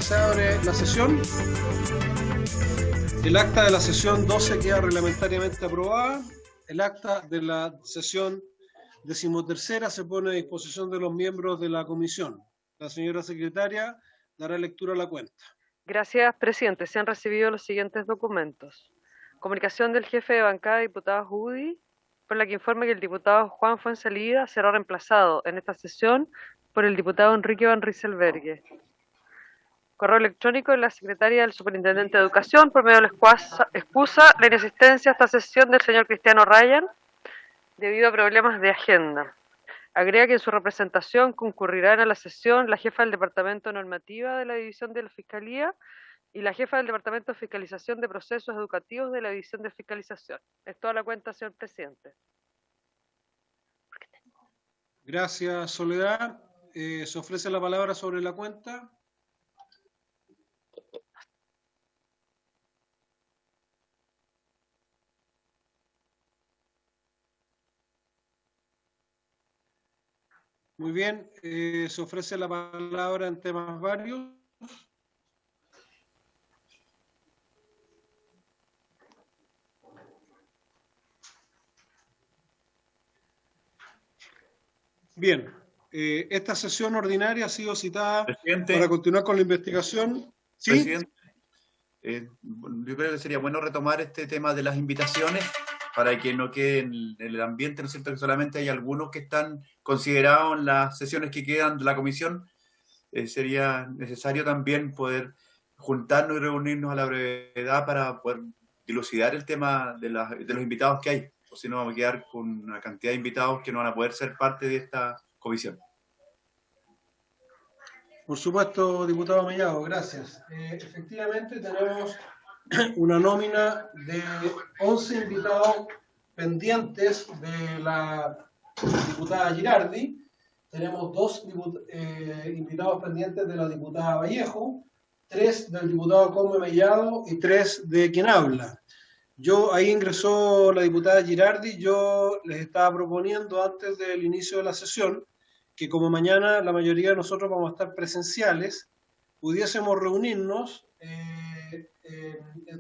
Secretaria, se abre la sesión. El acta de la sesión 12 queda reglamentariamente aprobada. El acta de la sesión 13ª se pone a disposición de los miembros de la comisión. La señora secretaria dará lectura a la cuenta. Gracias, presidente. Se han recibido los siguientes documentos. Comunicación del jefe de bancada, diputado UDI, por la que informa que el diputado Juan Fuenzalida será reemplazado en esta sesión por el diputado Enrique Van Rieselberghe. Correo electrónico de la secretaria del superintendente de educación, por medio de la excusa la inexistencia a esta sesión del señor Cristiano Ryan debido a problemas de agenda. Agrega que en su representación concurrirán a la sesión la jefa del Departamento Normativa de la División de la Fiscalía y la jefa del Departamento de Fiscalización de Procesos Educativos de la División de Fiscalización. Es toda la cuenta, señor presidente. Gracias, Soledad. Se ofrece la palabra sobre la cuenta. Muy bien, se ofrece la palabra en temas varios. Bien, esta sesión ordinaria ha sido citada para continuar con la investigación. ¿Sí? Presidente, yo creo que sería bueno retomar este tema de las invitaciones para que no quede en el ambiente, ¿no es cierto?, que solamente hay algunos que están considerados en las sesiones que quedan de la comisión. Sería necesario también poder juntarnos y reunirnos a la brevedad para poder dilucidar el tema de los invitados que hay, o si no vamos a quedar con una cantidad de invitados que no van a poder ser parte de esta comisión. Por supuesto, diputado Mellado, gracias. Efectivamente tenemos una nómina de 11 invitados pendientes de la diputada Girardi. Tenemos 2 invitados pendientes de la diputada Vallejo, 3 del diputado Come Mellado y 3 de quien habla. Ahí ingresó la diputada Girardi. Yo les estaba proponiendo antes del inicio de la sesión que como mañana la mayoría de nosotros vamos a estar presenciales, pudiésemos reunirnos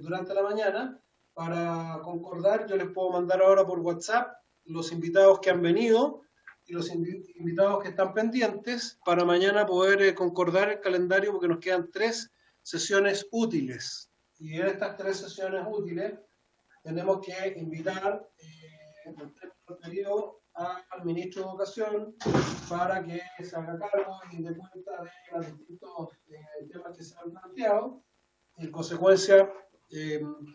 durante la mañana para concordar. Yo les puedo mandar ahora por WhatsApp los invitados que han venido y los invitados que están pendientes para mañana poder concordar el calendario, porque nos quedan 3 sesiones útiles. Y en estas 3 sesiones útiles tenemos que invitar en el periodo al ministro de Educación para que se haga cargo y dé cuenta de los distintos temas que se han planteado. En consecuencia,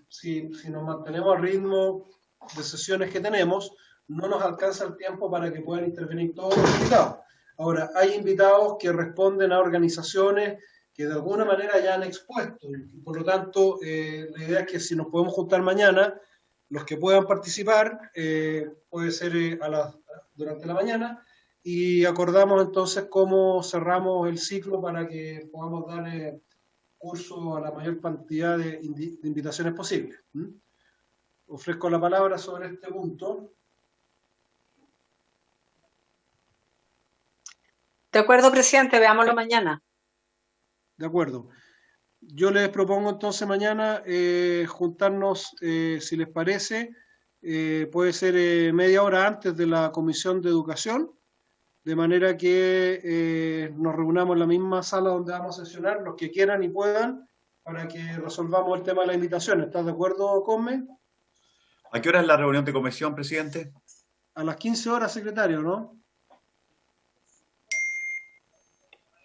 si nos mantenemos al ritmo de sesiones que tenemos, no nos alcanza el tiempo para que puedan intervenir todos los invitados. Ahora, hay invitados que responden a organizaciones que de alguna manera ya han expuesto. Por lo tanto, la idea es que si nos podemos juntar mañana, los que puedan participar, puede ser durante la mañana, y acordamos entonces cómo cerramos el ciclo para que podamos dar curso a la mayor cantidad de invitaciones posibles. Ofrezco la palabra sobre este punto. De acuerdo, presidente, veámoslo mañana. De acuerdo. Yo les propongo entonces mañana juntarnos, si les parece, puede ser media hora antes de la Comisión de Educación, de manera que nos reunamos en la misma sala donde vamos a sesionar, los que quieran y puedan, para que resolvamos el tema de la invitación. ¿Estás de acuerdo, Come? ¿A qué hora es la reunión de comisión, presidente? A las 15 horas, secretario, ¿no?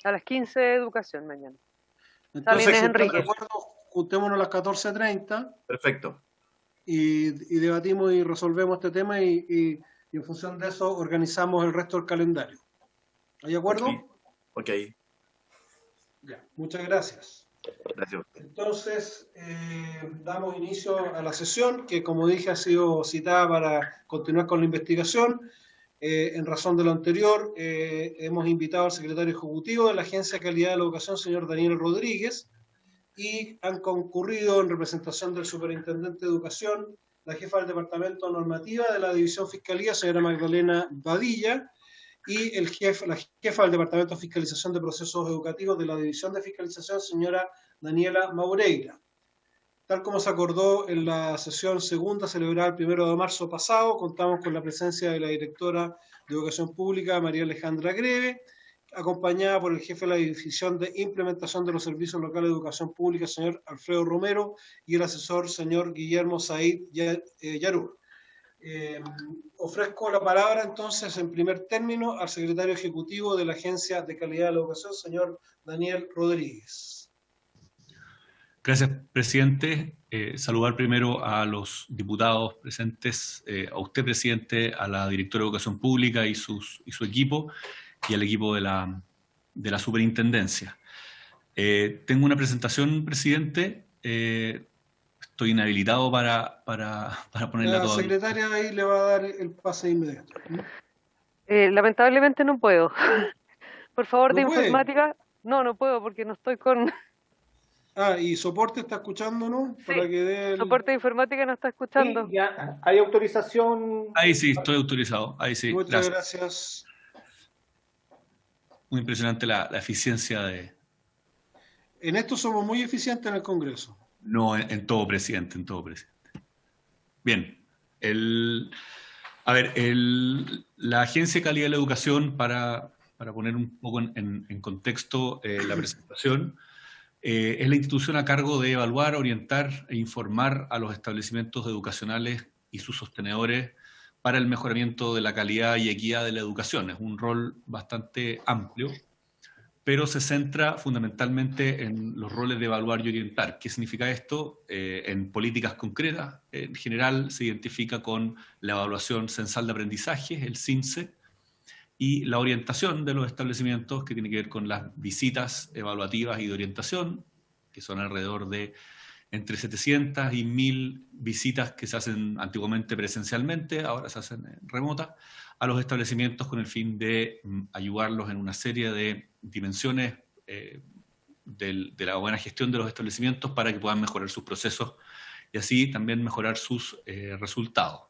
A las 15 de educación mañana. Entonces, También es Enrique. de acuerdo, juntémonos a las 14:30. Perfecto. Y debatimos y resolvemos este tema y en función de eso organizamos el resto del calendario. ¿Hay de acuerdo? Ok. Ya, muchas gracias. Gracias. Entonces, damos inicio a la sesión, que como dije ha sido citada para continuar con la investigación. En razón de lo anterior, hemos invitado al secretario ejecutivo de la Agencia de Calidad de la Educación, señor Daniel Rodríguez, y han concurrido en representación del superintendente de Educación, la jefa del Departamento Normativa de la División Fiscalía, señora Magdalena Badilla, y la jefa del Departamento de Fiscalización de Procesos Educativos de la División de Fiscalización, señora Daniela Maureira. Tal como se acordó en la sesión segunda celebrada el 1 de marzo pasado, contamos con la presencia de la directora de Educación Pública, María Alejandra Greve, acompañada por el jefe de la División de Implementación de los Servicios Locales de Educación Pública, señor Alfredo Romero, y el asesor, señor Guillermo Said Yarur. Ofrezco la palabra entonces en primer término al secretario ejecutivo de la Agencia de Calidad de la Educación, señor Daniel Rodríguez. Gracias, presidente. Saludar primero a los diputados presentes, a usted, presidente, a la directora de Educación Pública y su equipo, y al equipo de la superintendencia. Tengo una presentación, presidente. Estoy inhabilitado para ponerla toda. La secretaria ahí le va a dar el pase inmediato. Lamentablemente no puedo. Por favor, ¿No de puede? informática. No puedo porque no estoy con... Y soporte está escuchando, ¿no? Sí, Para que dé el... soporte de informática no está escuchando. Sí, ya hay autorización. Ahí sí, estoy autorizado. Ahí sí, Muchas gracias. Muy impresionante la eficiencia de... En esto somos muy eficientes en el Congreso. No, en todo, presidente, en todo, presidente. Bien. La Agencia de Calidad de la Educación, para poner un poco en contexto la presentación, es la institución a cargo de evaluar, orientar e informar a los establecimientos educacionales y sus sostenedores para el mejoramiento de la calidad y equidad de la educación. Es un rol bastante amplio, pero se centra fundamentalmente en los roles de evaluar y orientar. ¿Qué significa esto? En políticas concretas, en general se identifica con la evaluación censal de aprendizaje, el CINCE, y la orientación de los establecimientos, que tiene que ver con las visitas evaluativas y de orientación, que son alrededor de entre 700 y 1000 visitas que se hacen antiguamente presencialmente, ahora se hacen remotas, a los establecimientos con el fin de ayudarlos en una serie de dimensiones de la buena gestión de los establecimientos para que puedan mejorar sus procesos y así también mejorar sus resultados.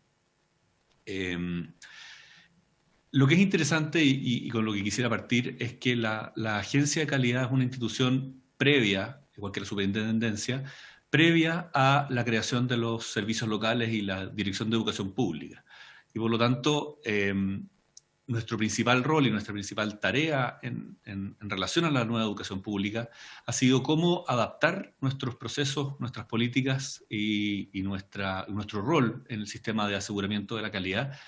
Lo que es interesante y con lo que quisiera partir es que la Agencia de Calidad es una institución previa, igual que la Superintendencia, previa a la creación de los servicios locales y la Dirección de Educación Pública. Y por lo tanto, nuestro principal rol y nuestra principal tarea en relación a la nueva educación pública ha sido cómo adaptar nuestros procesos, nuestras políticas y nuestro rol en el sistema de aseguramiento de la calidad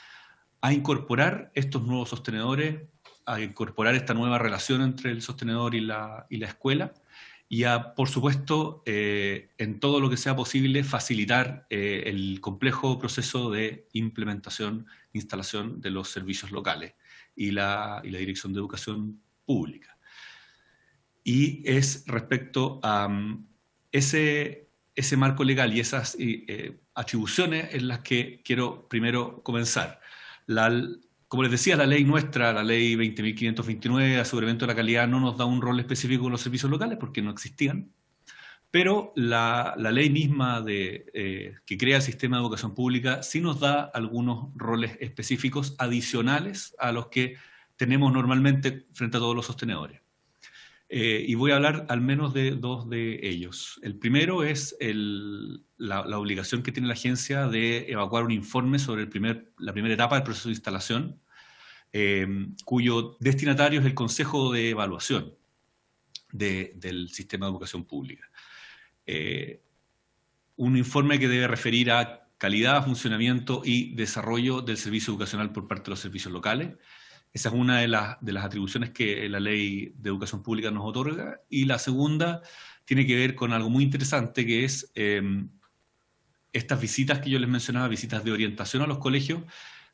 a incorporar estos nuevos sostenedores, a incorporar esta nueva relación entre el sostenedor y la escuela, y a, por supuesto, en todo lo que sea posible, facilitar el complejo proceso de implementación, instalación de los servicios locales y la Dirección de Educación Pública. Y es respecto a ese marco legal y esas atribuciones en las que quiero primero comenzar. Como les decía, la ley nuestra, la ley 20.529 de aseguramiento de la calidad, no nos da un rol específico en los servicios locales porque no existían, pero la ley misma que crea el sistema de educación pública sí nos da algunos roles específicos adicionales a los que tenemos normalmente frente a todos los sostenedores. Y voy a hablar al menos de dos de ellos. El primero es la obligación que tiene la agencia de evacuar un informe sobre la primera etapa del proceso de instalación, cuyo destinatario es el Consejo de Evaluación del Sistema de Educación Pública. Un informe que debe referir a calidad, funcionamiento y desarrollo del servicio educacional por parte de los servicios locales. Esa es una de las atribuciones que la Ley de Educación Pública nos otorga. Y la segunda tiene que ver con algo muy interesante, que es estas visitas que yo les mencionaba, visitas de orientación a los colegios,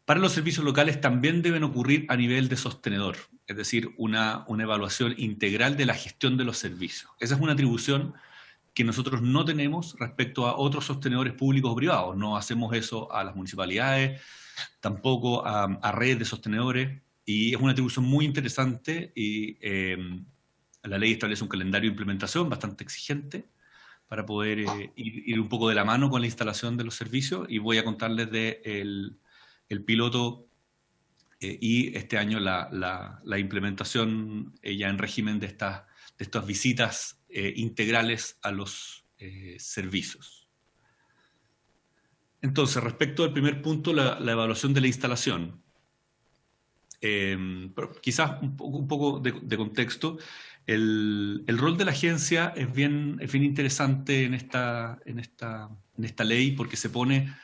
para los servicios locales también deben ocurrir a nivel de sostenedor, es decir, una evaluación integral de la gestión de los servicios. Esa es una atribución que nosotros no tenemos respecto a otros sostenedores públicos o privados. No hacemos eso a las municipalidades, tampoco a redes de sostenedores. Y es una atribución muy interesante y la ley establece un calendario de implementación bastante exigente para poder ir un poco de la mano con la instalación de los servicios, y voy a contarles el piloto y este año la implementación ya en régimen de estas visitas integrales a los servicios. Entonces, respecto al primer punto, la evaluación de la instalación. Quizás un poco de contexto. El rol de la agencia es bien interesante en esta ley, porque se pone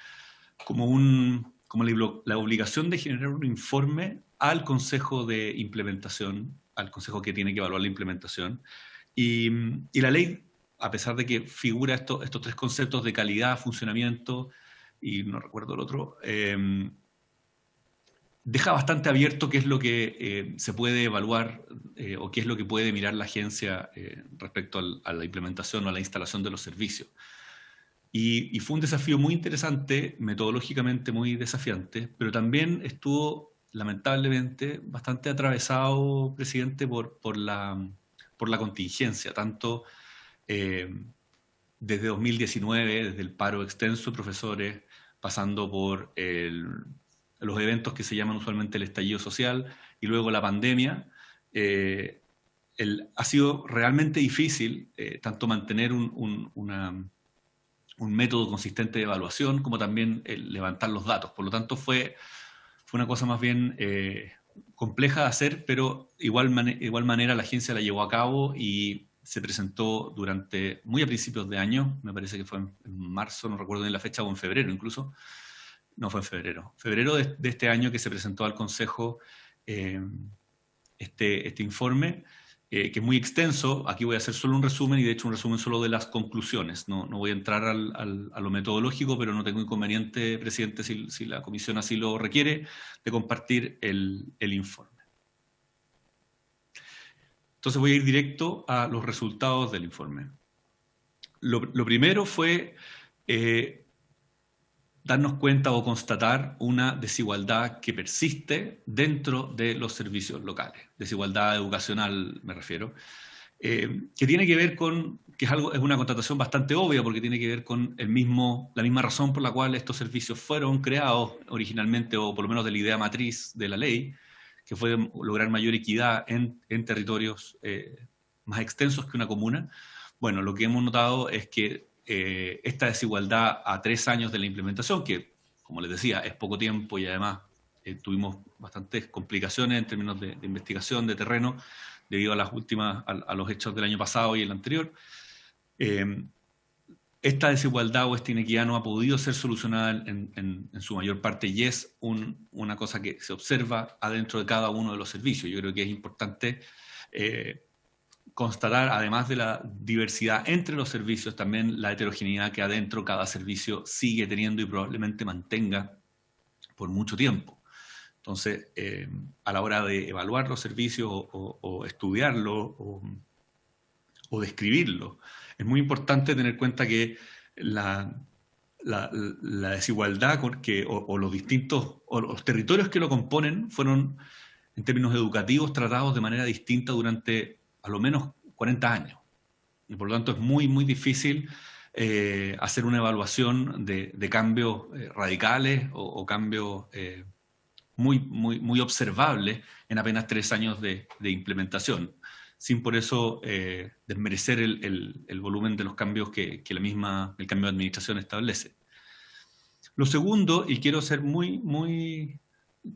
como la obligación de generar un informe al Consejo de Implementación, al Consejo que tiene que evaluar la implementación. Y la ley, a pesar de que figura estos tres conceptos de calidad, funcionamiento, y no recuerdo el otro, deja bastante abierto qué es lo que se puede evaluar o qué es lo que puede mirar la agencia respecto a la implementación o a la instalación de los servicios. Y fue un desafío muy interesante, metodológicamente muy desafiante, pero también estuvo lamentablemente bastante atravesado, presidente, por la contingencia, tanto desde 2019, desde el paro extenso de profesores, pasando por los eventos que se llaman usualmente el estallido social, y luego la pandemia. Ha sido realmente difícil tanto mantener un método consistente de evaluación como también levantar los datos. Por lo tanto, fue una cosa más bien compleja de hacer, pero igual manera la agencia la llevó a cabo y se presentó muy a principios de año, me parece que fue en marzo, no recuerdo bien la fecha, o en febrero incluso. No, fue en febrero. Febrero de este año que se presentó al Consejo este informe, que es muy extenso. Aquí voy a hacer solo un resumen, y de hecho un resumen solo de las conclusiones. No voy a entrar a lo metodológico, pero no tengo inconveniente, presidente, si la comisión así lo requiere, de compartir el informe. Entonces voy a ir directo a los resultados del informe. Lo primero fue darnos cuenta o constatar una desigualdad que persiste dentro de los servicios locales. Desigualdad educacional, me refiero, que tiene que ver es una constatación bastante obvia, porque tiene que ver con la misma razón por la cual estos servicios fueron creados originalmente, o por lo menos de la idea matriz de la ley, que fue lograr mayor equidad en territorios más extensos que una comuna. Bueno, lo que hemos notado es que esta desigualdad a 3 años de la implementación, que, como les decía, es poco tiempo, y además tuvimos bastantes complicaciones en términos de investigación de terreno debido a los hechos del año pasado y el anterior. Esta desigualdad o esta inequidad no ha podido ser solucionada en su mayor parte, y es una cosa que se observa adentro de cada uno de los servicios. Yo creo que es importante constatar, además de la diversidad entre los servicios, también la heterogeneidad que adentro cada servicio sigue teniendo y probablemente mantenga por mucho tiempo. Entonces, a la hora de evaluar los servicios o estudiarlos o describirlos, es muy importante tener en cuenta que la desigualdad o los territorios que lo componen fueron, en términos educativos, tratados de manera distinta durante a lo menos 40 años. Y por lo tanto es muy, muy difícil hacer una evaluación de cambios radicales o cambios muy, muy, muy observables en apenas 3 años de implementación, sin por eso desmerecer el volumen de los cambios que el cambio de administración establece. Lo segundo, y quiero ser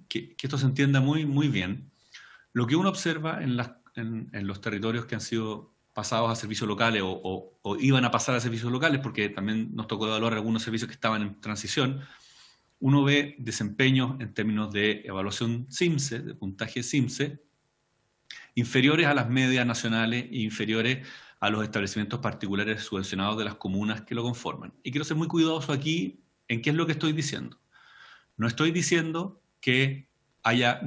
que esto se entienda muy, muy bien, lo que uno observa en los territorios que han sido pasados a servicios locales o iban a pasar a servicios locales, porque también nos tocó evaluar algunos servicios que estaban en transición, uno ve desempeños en términos de evaluación CIMSE, de puntaje CIMSE, inferiores a las medias nacionales e inferiores a los establecimientos particulares subvencionados de las comunas que lo conforman. Y quiero ser muy cuidadoso aquí en qué es lo que estoy diciendo. No estoy diciendo que haya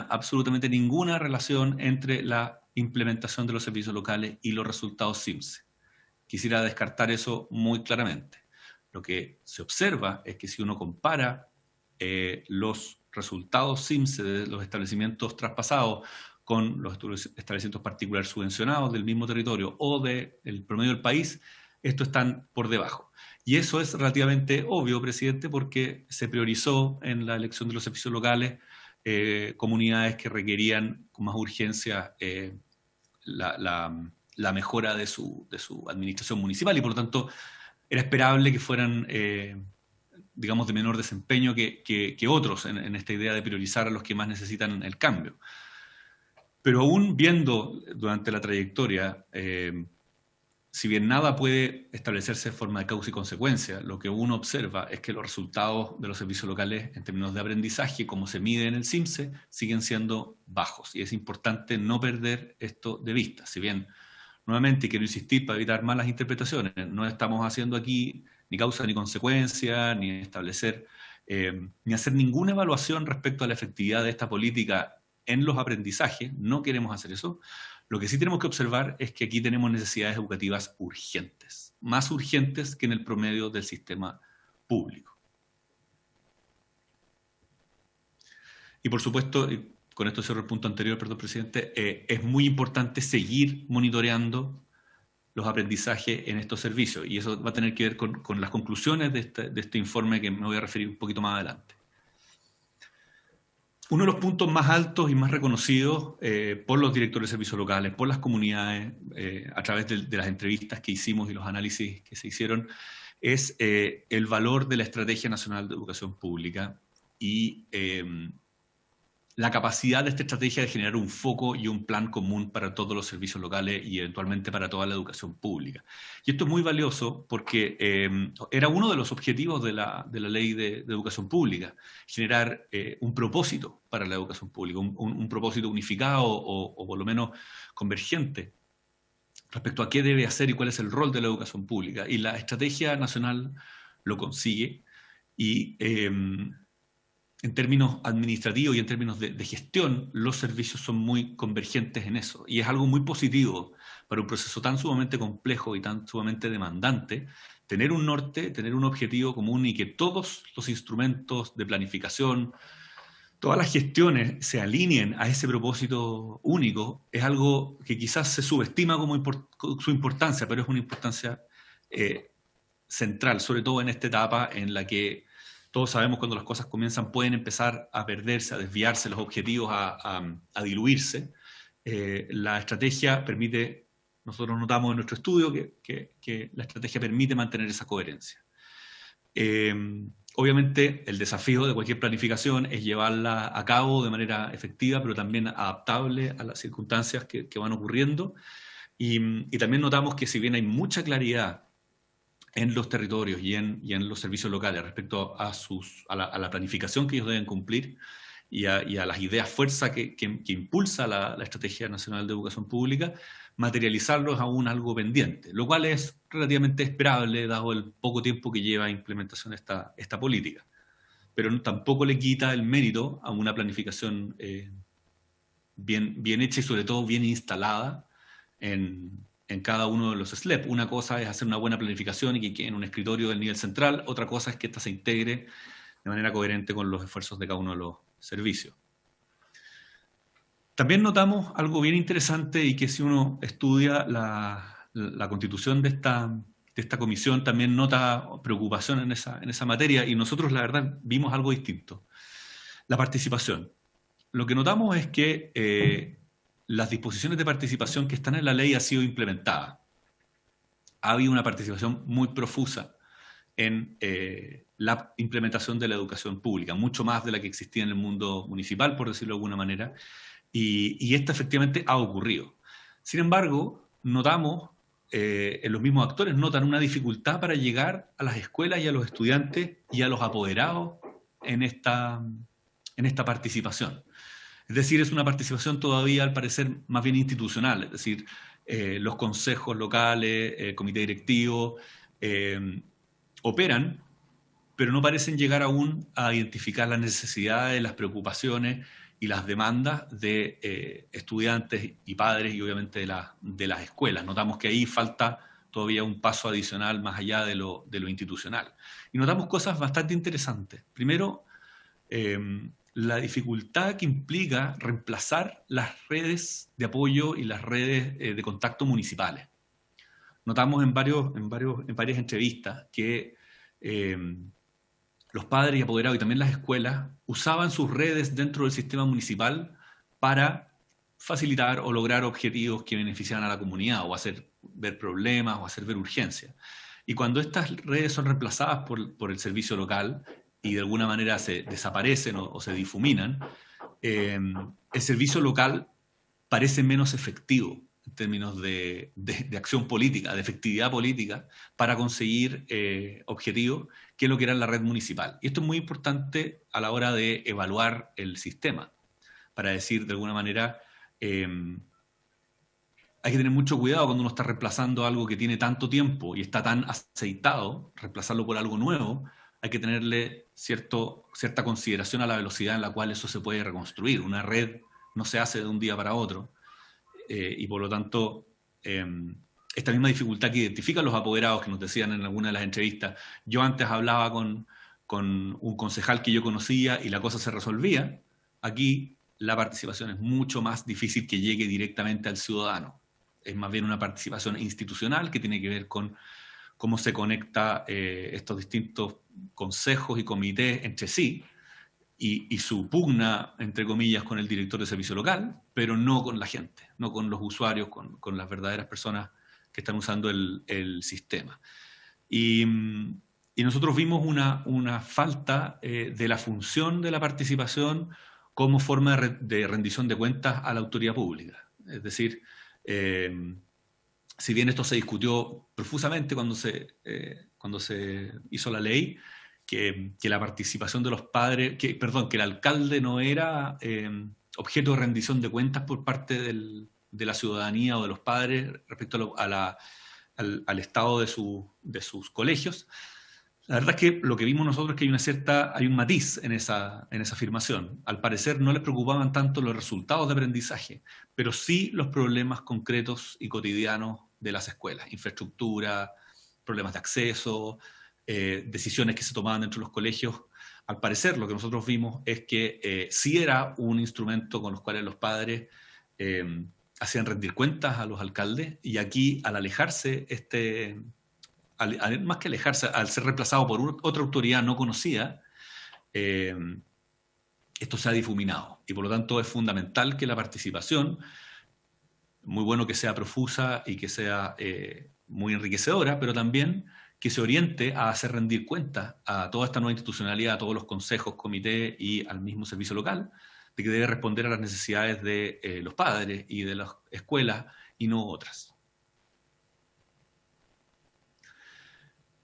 absolutamente ninguna relación entre la implementación de los servicios locales y los resultados CIMSE. Quisiera descartar eso muy claramente. Lo que se observa es que si uno compara los resultados CIMSE de los establecimientos traspasados con los establecimientos particulares subvencionados del mismo territorio o del promedio del país, estos están por debajo. Y eso es relativamente obvio, presidente, porque se priorizó en la elección de los servicios locales comunidades que requerían con más urgencia la mejora de su administración municipal, y por lo tanto era esperable que fueran, digamos, de menor desempeño que otros en esta idea de priorizar a los que más necesitan el cambio. Pero aún viendo durante la trayectoria, si bien nada puede establecerse de forma de causa y consecuencia, lo que uno observa es que los resultados de los servicios locales en términos de aprendizaje, como se mide en el CIMSE, siguen siendo bajos. Y es importante no perder esto de vista. Si bien, nuevamente, quiero insistir para evitar malas interpretaciones, no estamos haciendo aquí ni causa ni consecuencia, ni establecer, ni hacer ninguna evaluación respecto a la efectividad de esta política en los aprendizajes, no queremos hacer eso. Lo que sí tenemos que observar es que aquí tenemos necesidades educativas urgentes, más urgentes que en el promedio del sistema público. Y por supuesto, y con esto cierro el punto anterior, perdón, presidente, es muy importante seguir monitoreando los aprendizajes en estos servicios, y eso va a tener que ver con las conclusiones de este informe, que me voy a referir un poquito más adelante. Uno de los puntos más altos y más reconocidos por los directores de servicios locales, por las comunidades, a través de las entrevistas que hicimos y los análisis que se hicieron, es el valor de la Estrategia Nacional de Educación Pública y la capacidad de esta estrategia de generar un foco y un plan común para todos los servicios locales y eventualmente para toda la educación pública. Y esto es muy valioso porque era uno de los objetivos de la Ley de Educación Pública, generar un propósito para la educación pública, un propósito unificado o por lo menos convergente respecto a qué debe hacer y cuál es el rol de la educación pública. Y la Estrategia Nacional lo consigue, y en términos administrativos y en términos de gestión, los servicios son muy convergentes en eso. Y es algo muy positivo para un proceso tan sumamente complejo y tan sumamente demandante, tener un norte, tener un objetivo común, y que todos los instrumentos de planificación, todas las gestiones se alineen a ese propósito único. Es algo que quizás se subestima como su importancia, pero es una importancia central, sobre todo en esta etapa en la que todos sabemos cuando las cosas comienzan pueden empezar a perderse, a desviarse los objetivos, a diluirse. La estrategia permite, nosotros notamos en nuestro estudio que la estrategia permite mantener esa coherencia. Obviamente el desafío de cualquier planificación es llevarla a cabo de manera efectiva, pero también adaptable a las circunstancias que van ocurriendo. Y también notamos que si bien hay mucha claridad en los territorios y en los servicios locales respecto a la planificación que ellos deben cumplir y a las ideas fuerza que impulsa la Estrategia Nacional de Educación Pública, materializarlo es aún algo pendiente, lo cual es relativamente esperable dado el poco tiempo que lleva implementación esta política. Pero tampoco le quita el mérito a una planificación bien hecha y sobre todo bien instalada en cada uno de los SLEP. Una cosa es hacer una buena planificación y que quede en un escritorio del nivel central, otra cosa es que ésta se integre de manera coherente con los esfuerzos de cada uno de los servicios. También notamos algo bien interesante, y que si uno estudia la constitución de esta comisión, también nota preocupación en esa materia, y nosotros la verdad vimos algo distinto. La participación. Lo que notamos es que las disposiciones de participación que están en la ley han sido implementadas. Ha habido una participación muy profusa en la implementación de la educación pública, mucho más de la que existía en el mundo municipal, por decirlo de alguna manera, y esta efectivamente ha ocurrido. Sin embargo, notamos, los mismos actores notan una dificultad para llegar a las escuelas y a los estudiantes y a los apoderados en esta participación. Es decir, es una participación todavía, al parecer, más bien institucional, es decir, los consejos locales, el comité directivo, operan, pero no parecen llegar aún a identificar las necesidades, las preocupaciones y las demandas de estudiantes y padres, y obviamente de las escuelas. Notamos que ahí falta todavía un paso adicional más allá de lo institucional. Y notamos cosas bastante interesantes. Primero, la dificultad que implica reemplazar las redes de apoyo y las redes de contacto municipales. Notamos en varias entrevistas que los padres y apoderados y también las escuelas usaban sus redes dentro del sistema municipal para facilitar o lograr objetivos que beneficiaran a la comunidad o hacer ver problemas o hacer ver urgencias. Y cuando estas redes son reemplazadas por el servicio local y de alguna manera se desaparecen o se difuminan, el servicio local parece menos efectivo en términos de acción política, de efectividad política, para conseguir objetivos, que es lo que era la red municipal. Y esto es muy importante a la hora de evaluar el sistema, para decir de alguna manera, hay que tener mucho cuidado cuando uno está reemplazando algo que tiene tanto tiempo y está tan aceitado, reemplazarlo por algo nuevo, hay que tenerle cierta consideración a la velocidad en la cual eso se puede reconstruir. Una red no se hace de un día para otro, y por lo tanto, esta misma dificultad que identifican los apoderados, que nos decían en alguna de las entrevistas, yo antes hablaba con un concejal que yo conocía y la cosa se resolvía, aquí la participación es mucho más difícil que llegue directamente al ciudadano. Es más bien una participación institucional que tiene que ver con cómo se conecta estos distintos consejos y comités entre sí y su pugna, entre comillas, con el director de servicio local, pero no con la gente, no con los usuarios, con las verdaderas personas que están usando el sistema. Y nosotros vimos una falta de la función de la participación como forma de rendición de cuentas a la autoridad pública. Es decir, si bien esto se discutió profusamente cuando se hizo la ley, que la participación de los padres, que el alcalde no era objeto de rendición de cuentas por parte de la ciudadanía o de los padres respecto al estado de sus colegios. La verdad es que lo que vimos nosotros es que hay un matiz en esa afirmación. Al parecer no les preocupaban tanto los resultados de aprendizaje, pero sí los problemas concretos y cotidianos de las escuelas, infraestructura, problemas de acceso, decisiones que se tomaban dentro de los colegios. Al parecer lo que nosotros vimos es que sí era un instrumento con los cuales los padres hacían rendir cuentas a los alcaldes, y aquí al alejarse más que alejarse, al ser reemplazado por otra autoridad no conocida, esto se ha difuminado. Y por lo tanto es fundamental que la participación, muy bueno que sea profusa y que sea muy enriquecedora, pero también que se oriente a hacer rendir cuentas a toda esta nueva institucionalidad, a todos los consejos, comités y al mismo servicio local, de que debe responder a las necesidades de los padres y de las escuelas y no otras.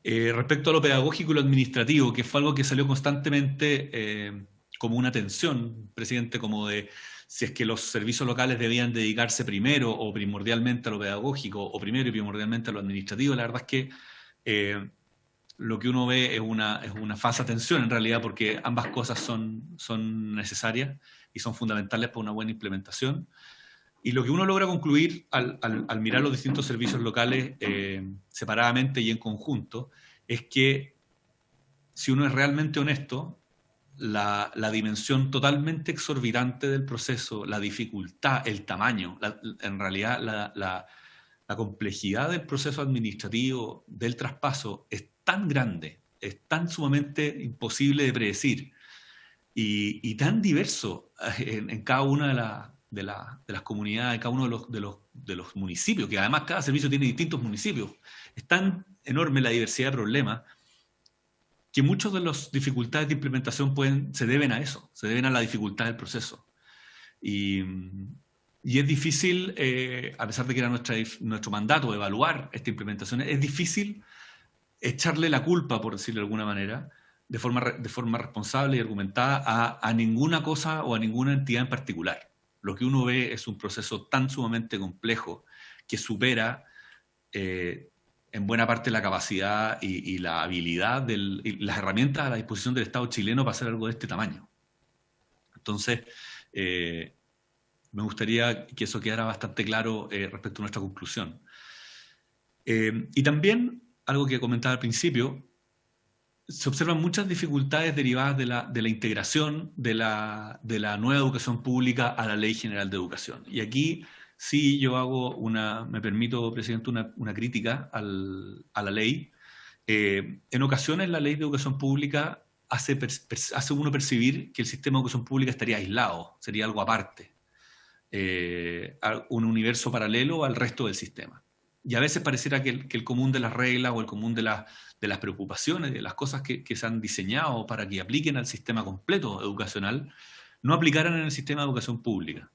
Respecto a lo pedagógico y lo administrativo, que fue algo que salió constantemente como una tensión, presidente, como de si es que los servicios locales debían dedicarse primero o primordialmente a lo pedagógico, o primero y primordialmente a lo administrativo. La verdad es que lo que uno ve es una falsa tensión en realidad, porque ambas cosas son necesarias y son fundamentales para una buena implementación. Y lo que uno logra concluir al mirar los distintos servicios locales separadamente y en conjunto es que, si uno es realmente honesto, la dimensión totalmente exorbitante del proceso, la dificultad, el tamaño, en realidad la complejidad del proceso administrativo, del traspaso, es tan grande, es tan sumamente imposible de predecir y tan diverso en cada una de las comunidades, cada uno de los municipios, que además cada servicio tiene distintos municipios. Es tan enorme la diversidad de problemas que muchas de las dificultades de implementación se deben a eso, se deben a la dificultad del proceso. Y es difícil, a pesar de que era nuestro mandato evaluar esta implementación, es difícil echarle la culpa, por decirlo de alguna manera, de forma responsable y argumentada a ninguna cosa o a ninguna entidad en particular. Lo que uno ve es un proceso tan sumamente complejo que supera en buena parte la capacidad y la habilidad y las herramientas a la disposición del Estado chileno para hacer algo de este tamaño. Entonces, me gustaría que eso quedara bastante claro respecto a nuestra conclusión. Y también, algo que comentaba al principio, se observan muchas dificultades derivadas de la integración de la nueva educación pública a la Ley General de Educación. Y aquí sí yo me permito, presidente, una crítica a la ley. En ocasiones la Ley de Educación Pública hace uno percibir que el sistema de educación pública estaría aislado, sería algo aparte, un universo paralelo al resto del sistema. Y a veces pareciera que el común de las reglas o el común de las preocupaciones, de las cosas que se han diseñado para que apliquen al sistema completo educacional, no aplicaran en el sistema de educación pública.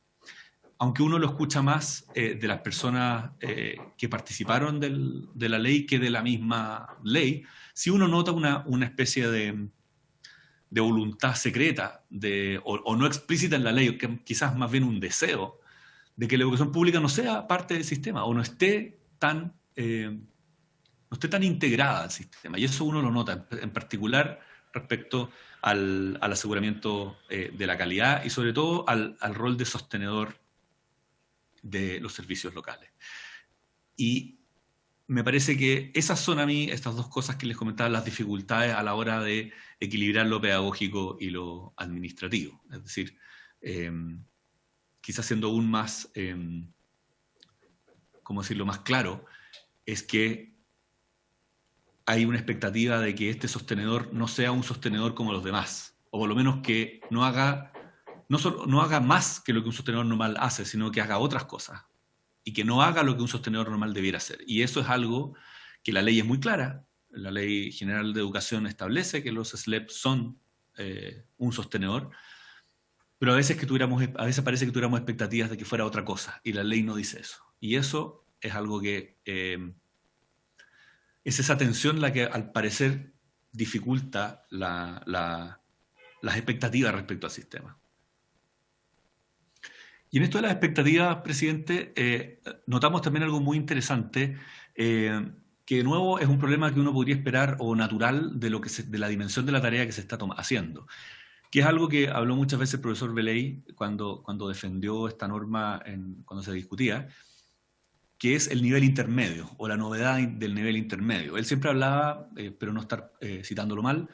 Aunque uno lo escucha más de las personas que participaron de la ley que de la misma ley, si uno nota una especie de voluntad secreta o no explícita en la ley, que quizás más bien un deseo de que la educación pública no sea parte del sistema o no esté tan integrada al sistema. Y eso uno lo nota, en particular respecto al aseguramiento de la calidad y sobre todo al rol de sostenedor de los servicios locales. Y me parece que esas son a mí, estas dos cosas que les comentaba, las dificultades a la hora de equilibrar lo pedagógico y lo administrativo. Es decir, quizás siendo aún más, ¿cómo decirlo?, más claro, es que hay una expectativa de que este sostenedor no sea un sostenedor como los demás, o por lo menos que no haga más que lo que un sostenedor normal hace, sino que haga otras cosas, y que no haga lo que un sostenedor normal debiera hacer. Y eso es algo que la ley es muy clara. La Ley General de Educación establece que los SLEP son un sostenedor, pero a veces parece que tuviéramos expectativas de que fuera otra cosa, y la ley no dice eso. Y eso es algo que es esa tensión la que al parecer dificulta las expectativas respecto al sistema. Y en esto de las expectativas, presidente, notamos también algo muy interesante, que de nuevo es un problema que uno podría esperar o natural de la dimensión de la tarea que se está haciendo, que es algo que habló muchas veces el profesor Beley cuando defendió esta norma cuando se discutía, que es el nivel intermedio o la novedad del nivel intermedio. Él siempre hablaba, pero no estar citándolo mal,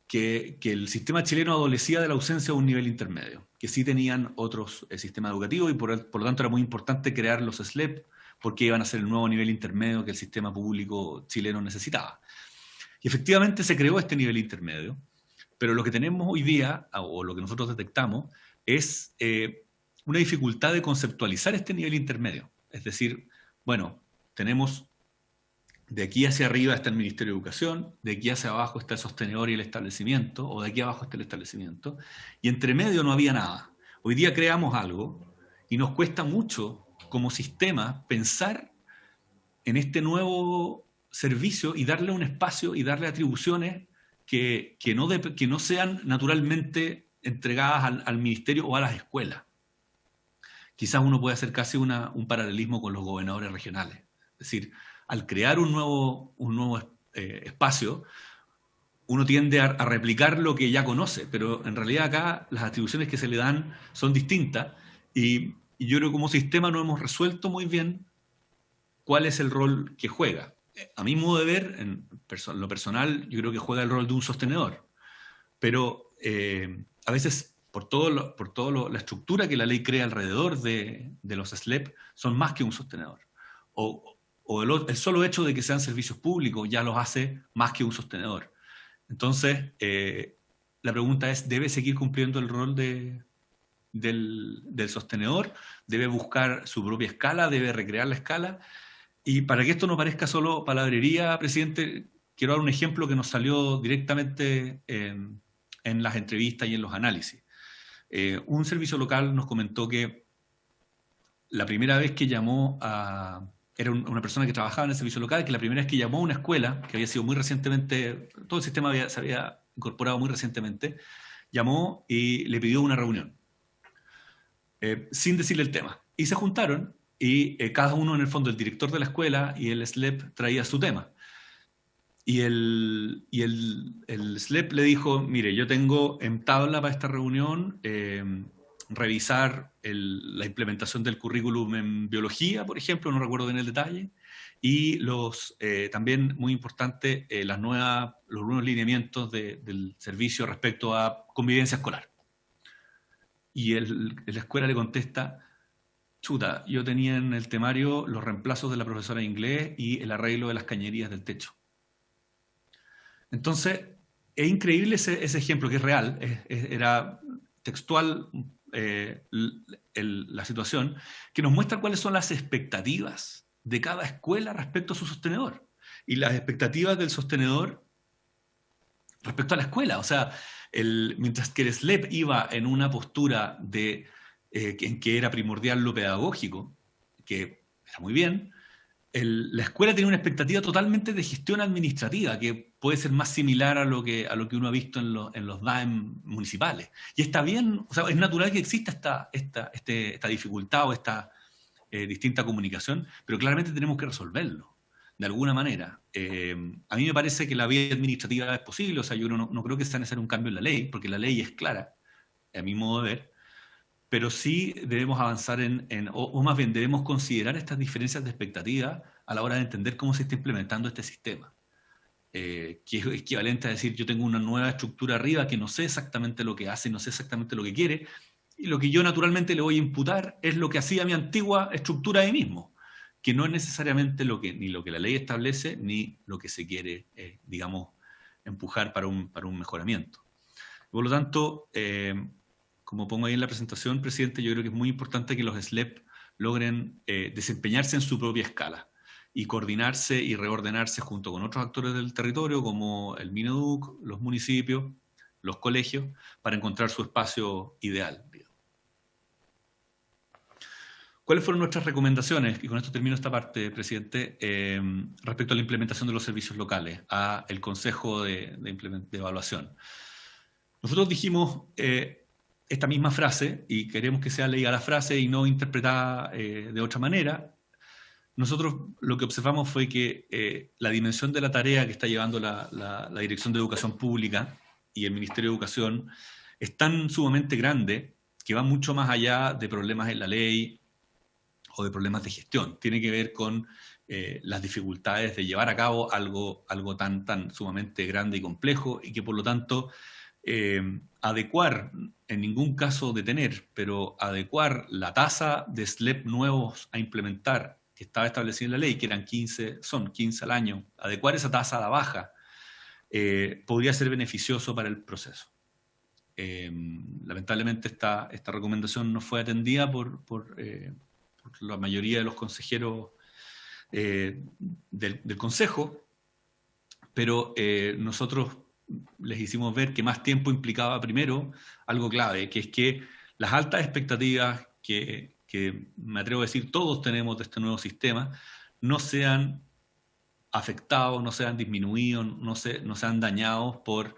que el sistema chileno adolecía de la ausencia de un nivel intermedio, que sí tenían otros sistemas educativos y por lo tanto era muy importante crear los SLEP porque iban a ser el nuevo nivel intermedio que el sistema público chileno necesitaba. Y efectivamente se creó este nivel intermedio, pero lo que tenemos hoy día, o lo que nosotros detectamos, es una dificultad de conceptualizar este nivel intermedio. Es decir, bueno, tenemos de aquí hacia arriba está el Ministerio de Educación, de aquí hacia abajo está el sostenedor y el establecimiento, o de aquí abajo está el establecimiento, y entre medio no había nada. Hoy día creamos algo y nos cuesta mucho como sistema pensar en este nuevo servicio y darle un espacio y darle atribuciones que no sean naturalmente entregadas al ministerio o a las escuelas. Quizás uno puede hacer casi un paralelismo con los gobernadores regionales. Es decir, al crear un nuevo espacio, uno tiende a replicar lo que ya conoce, pero en realidad acá las atribuciones que se le dan son distintas y yo creo que como sistema no hemos resuelto muy bien cuál es el rol que juega. A mi modo de ver, en lo personal, yo creo que juega el rol de un sostenedor, pero a veces por toda la estructura que la ley crea alrededor de los SLEP, son más que un sostenedor. O el solo hecho de que sean servicios públicos ya los hace más que un sostenedor. Entonces, la pregunta es, ¿debe seguir cumpliendo el rol del sostenedor? ¿Debe buscar su propia escala? ¿Debe recrear la escala? Y para que esto no parezca solo palabrería, presidente, quiero dar un ejemplo que nos salió directamente en las entrevistas y en los análisis. Un servicio local nos comentó que la primera vez que llamó era una persona que trabajaba en el servicio local, que la primera vez que llamó a una escuela, que había sido muy recientemente, todo el sistema se había incorporado muy recientemente, llamó y le pidió una reunión, sin decirle el tema. Y se juntaron y cada uno, en el fondo, el director de la escuela y el SLEP traía su tema. Y el SLEP le dijo, mire, yo tengo en tabla para esta reunión revisar la implementación del currículum en biología, por ejemplo, no recuerdo bien el detalle, y también, muy importante, los nuevos lineamientos del servicio respecto a convivencia escolar. Y la escuela le contesta, chuta, yo tenía en el temario los reemplazos de la profesora de inglés y el arreglo de las cañerías del techo. Entonces, es increíble ese ejemplo, que es real, era textual la situación, que nos muestra cuáles son las expectativas de cada escuela respecto a su sostenedor y las expectativas del sostenedor respecto a la escuela. O sea, mientras que el SLEP iba en una postura en que era primordial lo pedagógico, que era muy bien, la escuela tiene una expectativa totalmente de gestión administrativa, que puede ser más similar a lo que uno ha visto en los DAEM municipales. Y está bien, o sea, es natural que exista esta dificultad o esta distinta comunicación, pero claramente tenemos que resolverlo, de alguna manera. A mí me parece que la vía administrativa es posible, o sea, yo no creo que sea necesario un cambio en la ley, porque la ley es clara, a mi modo de ver, pero sí debemos avanzar o más bien debemos considerar estas diferencias de expectativa a la hora de entender cómo se está implementando este sistema. Que es equivalente a decir, yo tengo una nueva estructura arriba que no sé exactamente lo que hace, no sé exactamente lo que quiere, y lo que yo naturalmente le voy a imputar es lo que hacía mi antigua estructura ahí mismo, que no es necesariamente ni lo que la ley establece, ni lo que se quiere, digamos, empujar para un mejoramiento. Por lo tanto, como pongo ahí en la presentación, presidente, yo creo que es muy importante que los SLEP logren desempeñarse en su propia escala y coordinarse y reordenarse junto con otros actores del territorio, como el Mineduc, los municipios, los colegios, para encontrar su espacio ideal. ¿Cuáles fueron nuestras recomendaciones? Y con esto termino esta parte, presidente, respecto a la implementación de los servicios locales, al Consejo de Evaluación. Nosotros dijimos esta misma frase, y queremos que sea leída la frase y no interpretada de otra manera. Nosotros lo que observamos fue que la dimensión de la tarea que está llevando la Dirección de Educación Pública y el Ministerio de Educación es tan sumamente grande que va mucho más allá de problemas en la ley o de problemas de gestión. Tiene que ver con las dificultades de llevar a cabo algo tan sumamente grande y complejo, y que por lo tanto adecuar, en ningún caso detener, pero adecuar la tasa de SLEP nuevos a implementar, que estaba establecida en la ley, que eran 15 al año, adecuar esa tasa a la baja, podría ser beneficioso para el proceso. Lamentablemente esta recomendación no fue atendida por la mayoría de los consejeros del Consejo, pero nosotros les hicimos ver que más tiempo implicaba primero algo clave, que es que las altas expectativas que me atrevo a decir todos tenemos de este nuevo sistema, no sean afectados, no sean disminuidos, no sean dañados por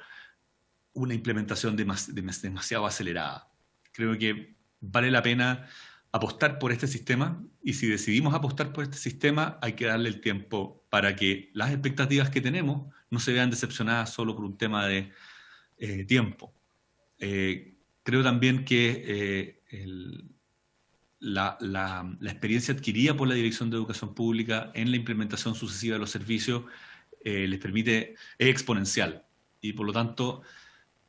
una implementación demasiado acelerada. Creo que vale la pena apostar por este sistema, y si decidimos apostar por este sistema hay que darle el tiempo para que las expectativas que tenemos no se vean decepcionadas solo por un tema de tiempo. Creo también que la experiencia adquirida por la Dirección de Educación Pública en la implementación sucesiva de los servicios les permite, es exponencial, y por lo tanto,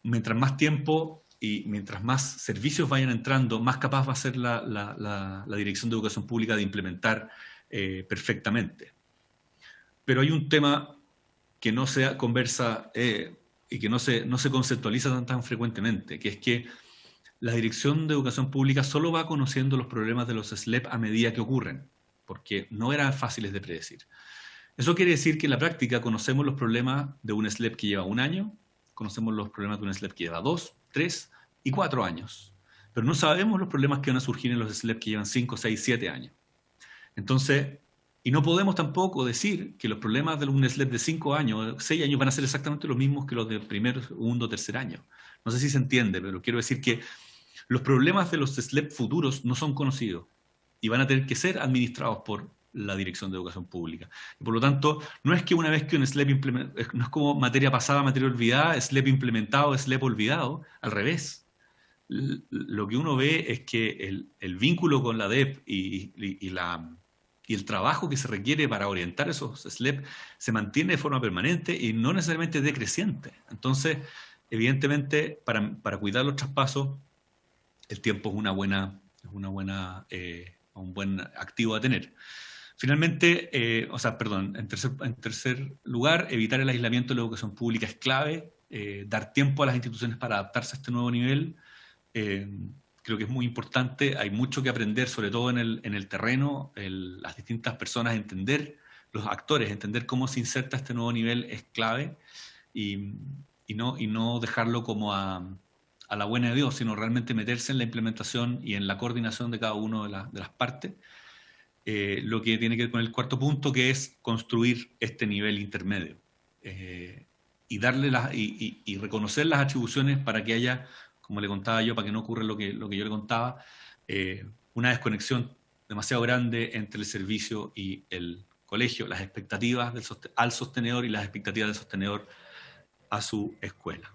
mientras más tiempo y mientras más servicios vayan entrando, más capaz va a ser la Dirección de Educación Pública de implementar perfectamente. Pero hay un tema que no se conversa y que no se conceptualiza tan frecuentemente, que es que la Dirección de Educación Pública solo va conociendo los problemas de los SLEP a medida que ocurren, porque no eran fáciles de predecir. Eso quiere decir que en la práctica conocemos los problemas de un SLEP que lleva 1 año, conocemos los problemas de un SLEP que lleva 2, 3 y 4 años, pero no sabemos los problemas que van a surgir en los SLEP que llevan 5, 6, 7 años. Entonces, y no podemos tampoco decir que los problemas de un SLEP de 5 años, 6 años van a ser exactamente los mismos que los de primer, segundo, tercer año. No sé si se entiende, pero quiero decir que los problemas de los SLEP futuros no son conocidos y van a tener que ser administrados por la Dirección de Educación Pública. Y por lo tanto, no es que una vez que un SLEP no es como materia pasada, materia olvidada, SLEP implementado, SLEP olvidado, al revés. Lo que uno ve es que el vínculo con la DEP y el trabajo que se requiere para orientar esos SLEP se mantiene de forma permanente y no necesariamente decreciente. Entonces, evidentemente, para cuidar los traspasos, el tiempo es un buen activo a tener. Finalmente, en tercer lugar, evitar el aislamiento de la educación pública es clave dar tiempo a las instituciones para adaptarse a este nuevo nivel. Creo que es muy importante, hay mucho que aprender, sobre todo en el terreno, las distintas personas, entender, los actores, entender cómo se inserta este nuevo nivel es clave, y no dejarlo como a la buena de Dios, sino realmente meterse en la implementación y en la coordinación de cada una de las partes. Lo que tiene que ver con el cuarto punto, que es construir este nivel intermedio, y darle y reconocer las atribuciones para que haya, como le contaba yo, para que no ocurra lo que yo le contaba, una desconexión demasiado grande entre el servicio y el colegio, las expectativas al sostenedor y las expectativas del sostenedor a su escuela.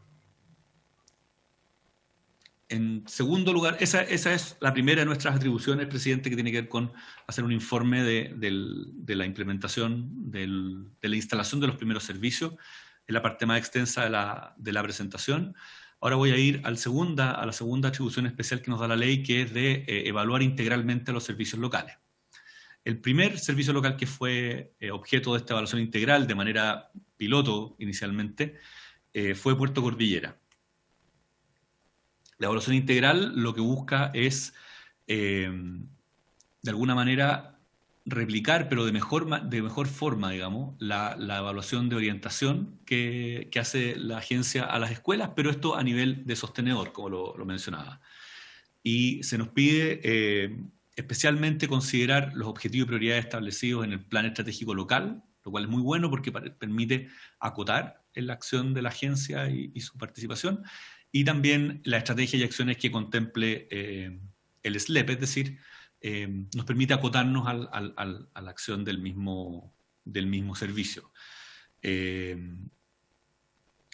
En segundo lugar, esa es la primera de nuestras atribuciones, presidente, que tiene que ver con hacer un informe de la implementación, de la instalación de los primeros servicios, en la parte más extensa de la presentación. Ahora voy a ir a la segunda atribución especial que nos da la ley, que es de evaluar integralmente los servicios locales. El primer servicio local que fue objeto de esta evaluación integral de manera piloto inicialmente fue Puerto Cordillera. La evaluación integral lo que busca es, de alguna manera, replicar, pero de mejor forma, digamos, la evaluación de orientación que hace la agencia a las escuelas, pero esto a nivel de sostenedor, como lo mencionaba. Y se nos pide especialmente considerar los objetivos y prioridades establecidos en el plan estratégico local, lo cual es muy bueno porque permite acotar en la acción de la agencia y su participación, y también la estrategia y acciones que contemple el SLEP, es decir, nos permite acotarnos a la acción del mismo servicio.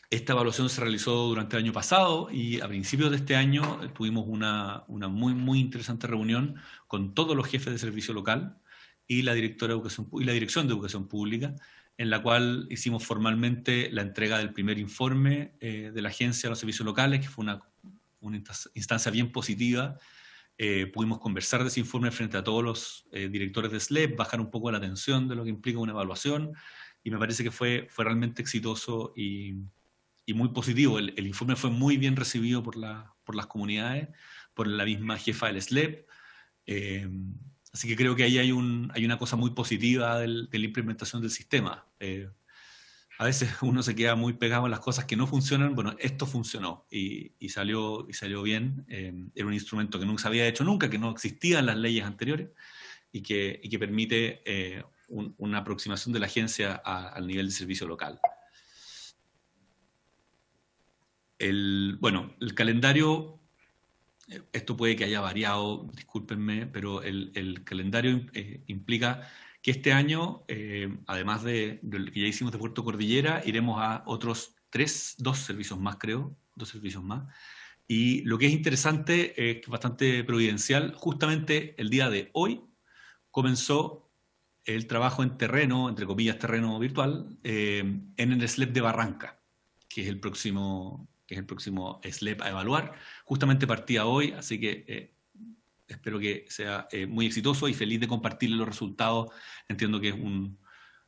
Esta evaluación se realizó durante el año pasado y a principios de este año tuvimos una muy interesante reunión con todos los jefes de servicio local y la Dirección de Educación Pública, en la cual hicimos formalmente la entrega del primer informe de la agencia a los servicios locales, que fue una instancia bien positiva. Pudimos conversar de ese informe frente a todos los directores de SLEP, bajar un poco la tensión de lo que implica una evaluación, y me parece que fue realmente exitoso y muy positivo. El informe fue muy bien recibido por las comunidades, por la misma jefa del SLEP, así que creo que ahí hay una cosa muy positiva de la implementación del sistema. A veces uno se queda muy pegado en las cosas que no funcionan. Bueno, esto funcionó y salió bien. Era un instrumento que no se había hecho nunca, que no existía en las leyes anteriores y que permite una aproximación de la agencia al nivel de servicio local. El calendario, esto puede que haya variado, discúlpenme, pero el calendario implica que este año, además de lo que ya hicimos de Puerto Cordillera, iremos a otros dos servicios más, creo, 2 servicios más. Y lo que es interesante, bastante providencial, justamente el día de hoy comenzó el trabajo en terreno, entre comillas terreno virtual, en el SLEP de Barranca, que es el próximo SLEP a evaluar. Justamente partía hoy, así que espero que sea muy exitoso y feliz de compartirle los resultados. Entiendo que es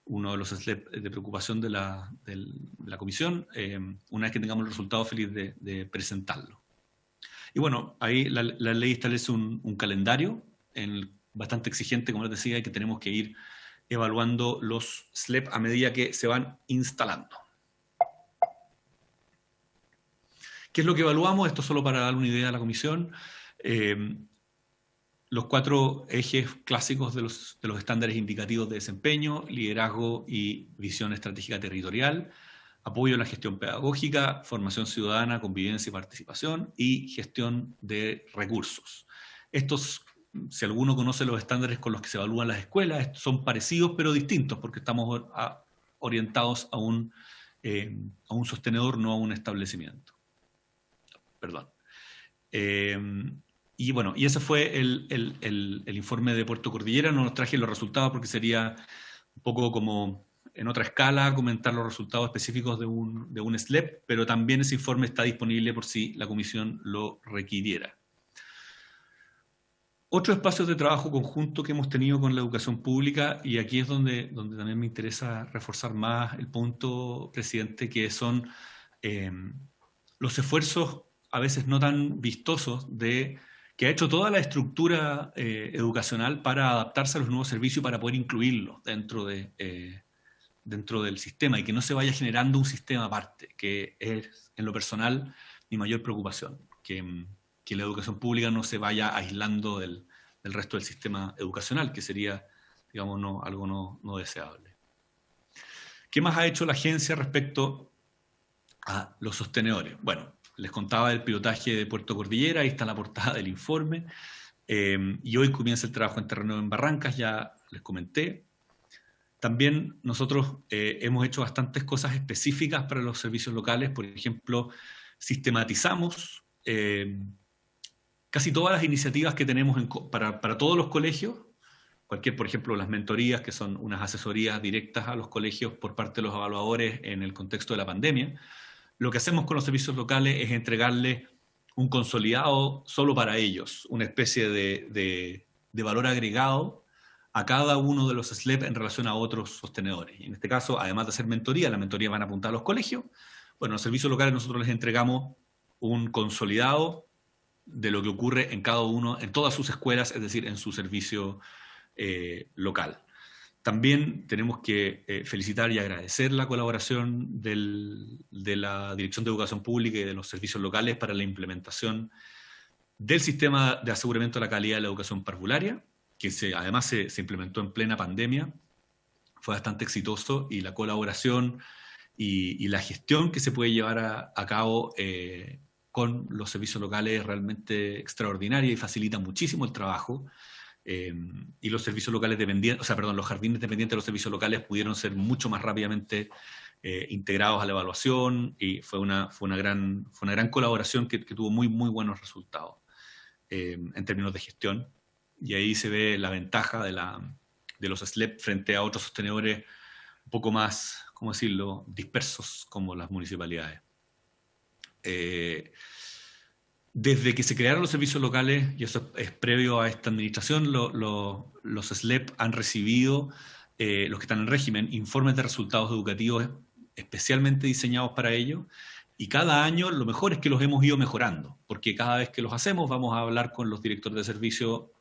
uno de los SLEP de preocupación de la comisión. Una vez que tengamos los resultados, feliz de presentarlo. Y bueno, ahí la ley establece un calendario bastante exigente, como les decía, y que tenemos que ir evaluando los SLEP a medida que se van instalando. ¿Qué es lo que evaluamos? Esto solo para dar una idea a la comisión. Los 4 ejes clásicos de los estándares indicativos de desempeño: liderazgo y visión estratégica territorial, apoyo a la gestión pedagógica, formación ciudadana, convivencia y participación, y gestión de recursos. Estos, si alguno conoce los estándares con los que se evalúan las escuelas, son parecidos pero distintos, porque estamos orientados a un sostenedor, no a un establecimiento. Perdón. Y bueno, y ese fue el informe de Puerto Cordillera. No nos traje los resultados porque sería un poco como en otra escala comentar los resultados específicos de un SLEP, pero también ese informe está disponible por si la comisión lo requiriera. Otro espacio de trabajo conjunto que hemos tenido con la educación pública, y aquí es donde también me interesa reforzar más el punto, presidente, que son los esfuerzos a veces no tan vistosos que ha hecho toda la estructura educacional para adaptarse a los nuevos servicios y para poder incluirlos dentro del sistema y que no se vaya generando un sistema aparte, que es, en lo personal, mi mayor preocupación, que la educación pública no se vaya aislando del resto del sistema educacional, que sería, digamos, algo no deseable. ¿Qué más ha hecho la agencia respecto a los sostenedores? Bueno, les contaba del pilotaje de Puerto Cordillera, ahí está la portada del informe, y hoy comienza el trabajo en terreno en Barrancas, ya les comenté. También nosotros hemos hecho bastantes cosas específicas para los servicios locales. Por ejemplo, sistematizamos casi todas las iniciativas que tenemos para todos los colegios. Por ejemplo, las mentorías, que son unas asesorías directas a los colegios por parte de los evaluadores en el contexto de la pandemia. Lo que hacemos con los servicios locales es entregarles un consolidado solo para ellos, una especie de valor agregado a cada uno de los SLEP en relación a otros sostenedores. Y en este caso, además de hacer mentoría, la mentoría van a apuntar a los colegios. Bueno, en los servicios locales nosotros les entregamos un consolidado de lo que ocurre en cada uno, en todas sus escuelas, es decir, en su servicio local. También tenemos que felicitar y agradecer la colaboración de la Dirección de Educación Pública y de los servicios locales para la implementación del sistema de aseguramiento de la calidad de la educación parvularia, que además se implementó en plena pandemia, fue bastante exitoso, y la colaboración y la gestión que se puede llevar a cabo con los servicios locales es realmente extraordinaria y facilita muchísimo el trabajo. Y los servicios locales dependientes, los jardines dependientes de los servicios locales pudieron ser mucho más rápidamente integrados a la evaluación, y fue una gran colaboración que tuvo muy buenos resultados en términos de gestión. Y ahí se ve la ventaja de los SLEP frente a otros sostenedores un poco más, ¿cómo decirlo?, dispersos como las municipalidades. Desde que se crearon los servicios locales, y eso es previo a esta administración, los SLEP han recibido, los que están en régimen, informes de resultados educativos especialmente diseñados para ello, y cada año lo mejor es que los hemos ido mejorando, porque cada vez que los hacemos vamos a hablar con los directores de servicio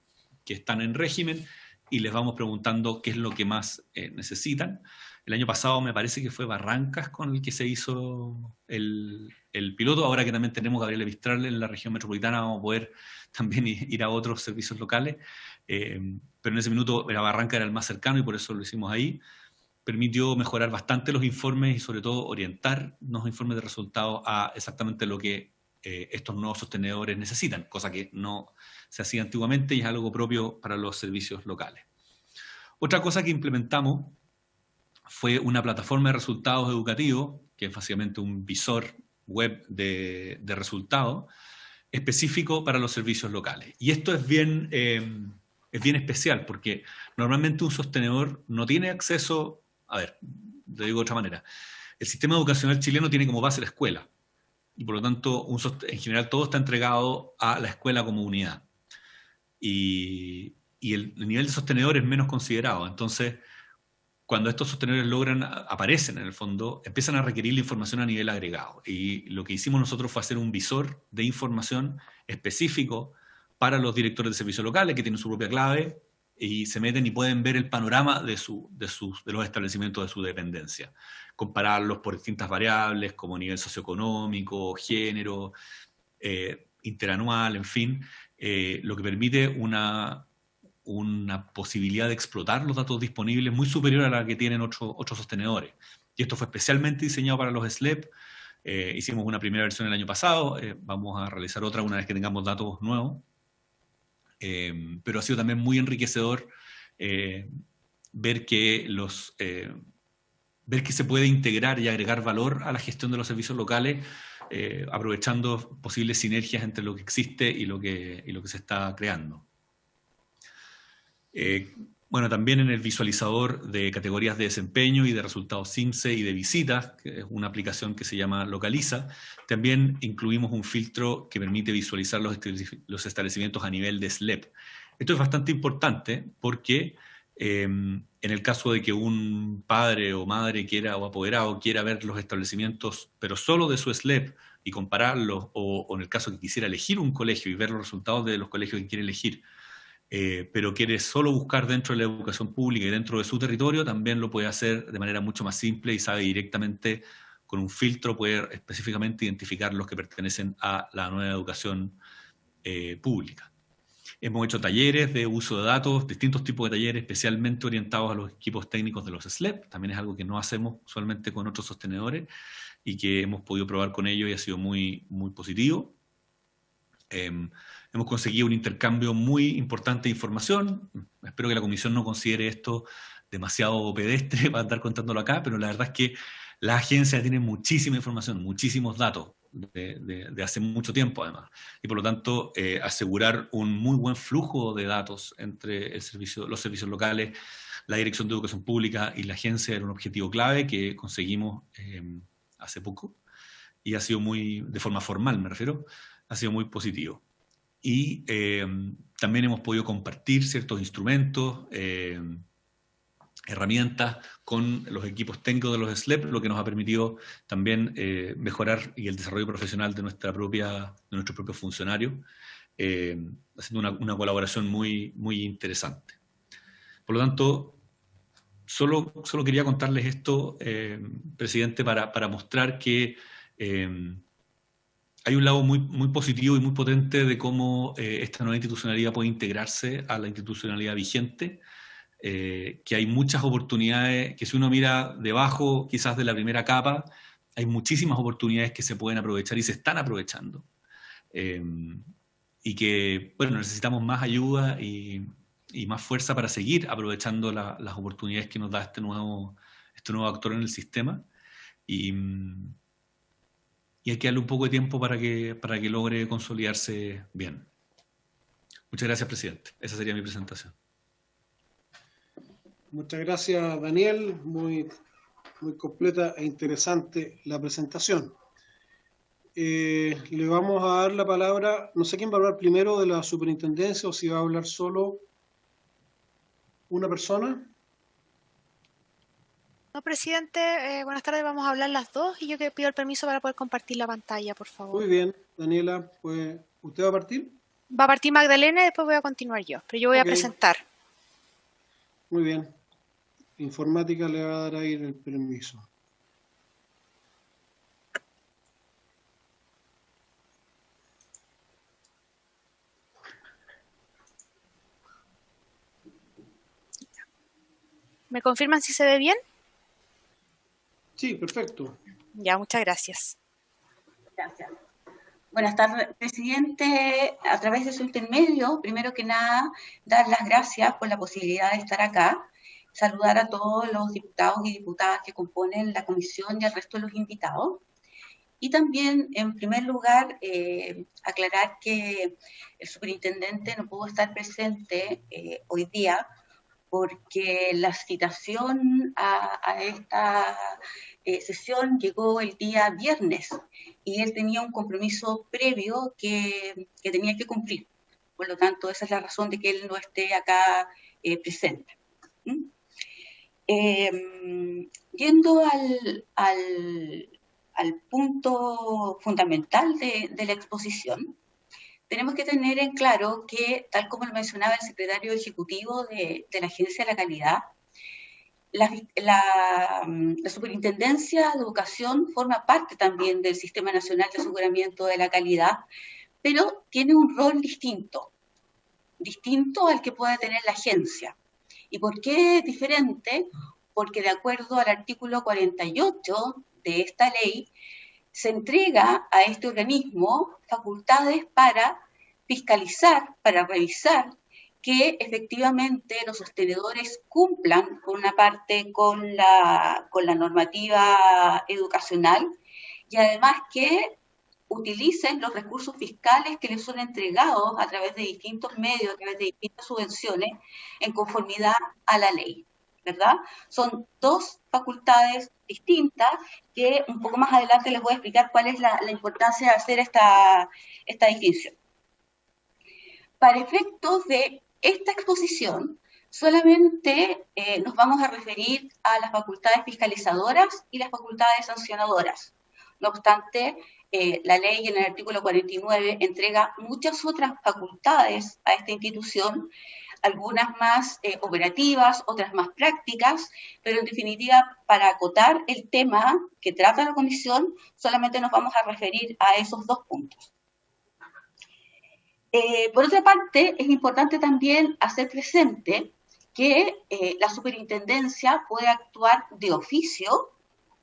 que están en régimen y les vamos preguntando qué es lo que más necesitan. El año pasado me parece que fue Barrancas con el que se hizo el piloto. Ahora que también tenemos Gabriela Mistral en la región metropolitana, vamos a poder también ir a otros servicios locales. Pero en ese minuto Barranca era el más cercano y por eso lo hicimos ahí. Permitió mejorar bastante los informes y sobre todo orientar los informes de resultados a exactamente lo que estos nuevos sostenedores necesitan, cosa que no se hacía antiguamente y es algo propio para los servicios locales. Otra cosa que implementamos fue una plataforma de resultados educativos, que es básicamente un visor web de resultados, específico para los servicios locales. Y esto es bien especial, porque normalmente un sostenedor no tiene acceso, lo digo de otra manera, el sistema educacional chileno tiene como base la escuela, y por lo tanto, en general todo está entregado a la escuela como unidad. Y el nivel de sostenedor es menos considerado. Entonces, cuando estos sostenedores aparecen en el fondo, empiezan a requerir la información a nivel agregado. Y lo que hicimos nosotros fue hacer un visor de información específico para los directores de servicios locales, que tienen su propia clave, y se meten y pueden ver el panorama de los establecimientos de su dependencia. Compararlos por distintas variables, como nivel socioeconómico, género, interanual, en fin, lo que permite una posibilidad de explotar los datos disponibles muy superior a la que tienen otros sostenedores. Y esto fue especialmente diseñado para los SLEP. Hicimos una primera versión el año pasado, vamos a realizar otra una vez que tengamos datos nuevos. Pero ha sido también muy enriquecedor ver que se puede integrar y agregar valor a la gestión de los servicios locales, aprovechando posibles sinergias entre lo que existe y lo que se está creando. Bueno, también en el visualizador de categorías de desempeño y de resultados CIMSE y de visitas, que es una aplicación que se llama Localiza, también incluimos un filtro que permite visualizar los establecimientos a nivel de SLEP. Esto es bastante importante porque En el caso de que un padre o madre quiera, o apoderado quiera ver los establecimientos, pero solo de su SLEP, y compararlos, o en el caso que quisiera elegir un colegio y ver los resultados de los colegios que quiere elegir, pero quiere solo buscar dentro de la educación pública y dentro de su territorio, también lo puede hacer de manera mucho más simple y sabe directamente, con un filtro, puede específicamente identificar los que pertenecen a la nueva educación pública. Hemos hecho talleres de uso de datos, distintos tipos de talleres especialmente orientados a los equipos técnicos de los SLEP. También es algo que no hacemos usualmente con otros sostenedores y que hemos podido probar con ellos y ha sido muy, muy positivo. Hemos conseguido un intercambio muy importante de información. Espero que la comisión no considere esto demasiado pedestre para andar contándolo acá, pero la verdad es que la agencia tiene muchísima información, muchísimos datos de hace mucho tiempo además. Y por lo tanto, asegurar un muy buen flujo de datos entre los servicios locales, la Dirección de Educación Pública y la agencia era un objetivo clave que conseguimos hace poco y ha sido muy, de forma formal me refiero, ha sido muy positivo. Y también hemos podido compartir ciertos instrumentos, herramientas con los equipos técnicos de los SLEP, lo que nos ha permitido también mejorar y el desarrollo profesional de nuestros propios funcionarios, haciendo una colaboración muy, muy interesante. Por lo tanto, solo quería contarles esto, presidente, para mostrar que hay un lado muy, muy positivo y muy potente de cómo esta nueva institucionalidad puede integrarse a la institucionalidad vigente, que hay muchas oportunidades, que si uno mira debajo quizás de la primera capa, hay muchísimas oportunidades que se pueden aprovechar y se están aprovechando. Y que, bueno, necesitamos más ayuda y más fuerza para seguir aprovechando las oportunidades que nos da este nuevo actor en el sistema. Y hay que darle un poco de tiempo para que logre consolidarse bien. Muchas gracias, presidente. Esa sería mi presentación. Muchas gracias, Daniel. Muy, muy completa e interesante la presentación. Le vamos a dar la palabra, no sé quién va a hablar primero de la superintendencia o si va a hablar solo una persona. No, presidente, buenas tardes, vamos a hablar las dos y yo que pido el permiso para poder compartir la pantalla, por favor. Muy bien, Daniela, pues, ¿usted va a partir? Va a partir Magdalena y después voy a continuar yo, pero yo voy a presentar. Muy bien. Informática le va a dar ahí el permiso. ¿Me confirman si se ve bien? Sí, perfecto. Ya, muchas gracias. Gracias. Buenas tardes, presidente. A través de su intermedio, primero que nada, dar las gracias por la posibilidad de estar acá, saludar a todos los diputados y diputadas que componen la comisión y al resto de los invitados. Y también, en primer lugar, aclarar que el superintendente no pudo estar presente hoy día porque la citación a esta sesión llegó el día viernes y él tenía un compromiso previo que tenía que cumplir. Por lo tanto, esa es la razón de que él no esté acá presente. Yendo al punto fundamental de la exposición, tenemos que tener en claro que, tal como lo mencionaba el secretario ejecutivo de la Agencia de la Calidad, la Superintendencia de Educación forma parte también del Sistema Nacional de Aseguramiento de la Calidad, pero tiene un rol distinto al que puede tener la agencia. ¿Y por qué es diferente? Porque de acuerdo al artículo 48 de esta ley, se entrega a este organismo facultades para fiscalizar, para revisar que efectivamente los sostenedores cumplan, por una parte, con la normativa educacional y además que utilicen los recursos fiscales que les son entregados a través de distintos medios, a través de distintas subvenciones, en conformidad a la ley, ¿verdad? Son dos facultades distintas que un poco más adelante les voy a explicar cuál es la importancia de hacer esta distinción. Para efectos de esta exposición, solamente nos vamos a referir a las facultades fiscalizadoras y las facultades sancionadoras. No obstante, la ley en el artículo 49 entrega muchas otras facultades a esta institución, algunas más operativas, otras más prácticas, pero en definitiva, para acotar el tema que trata la comisión, solamente nos vamos a referir a esos dos puntos. Por otra parte, es importante también hacer presente que la superintendencia puede actuar de oficio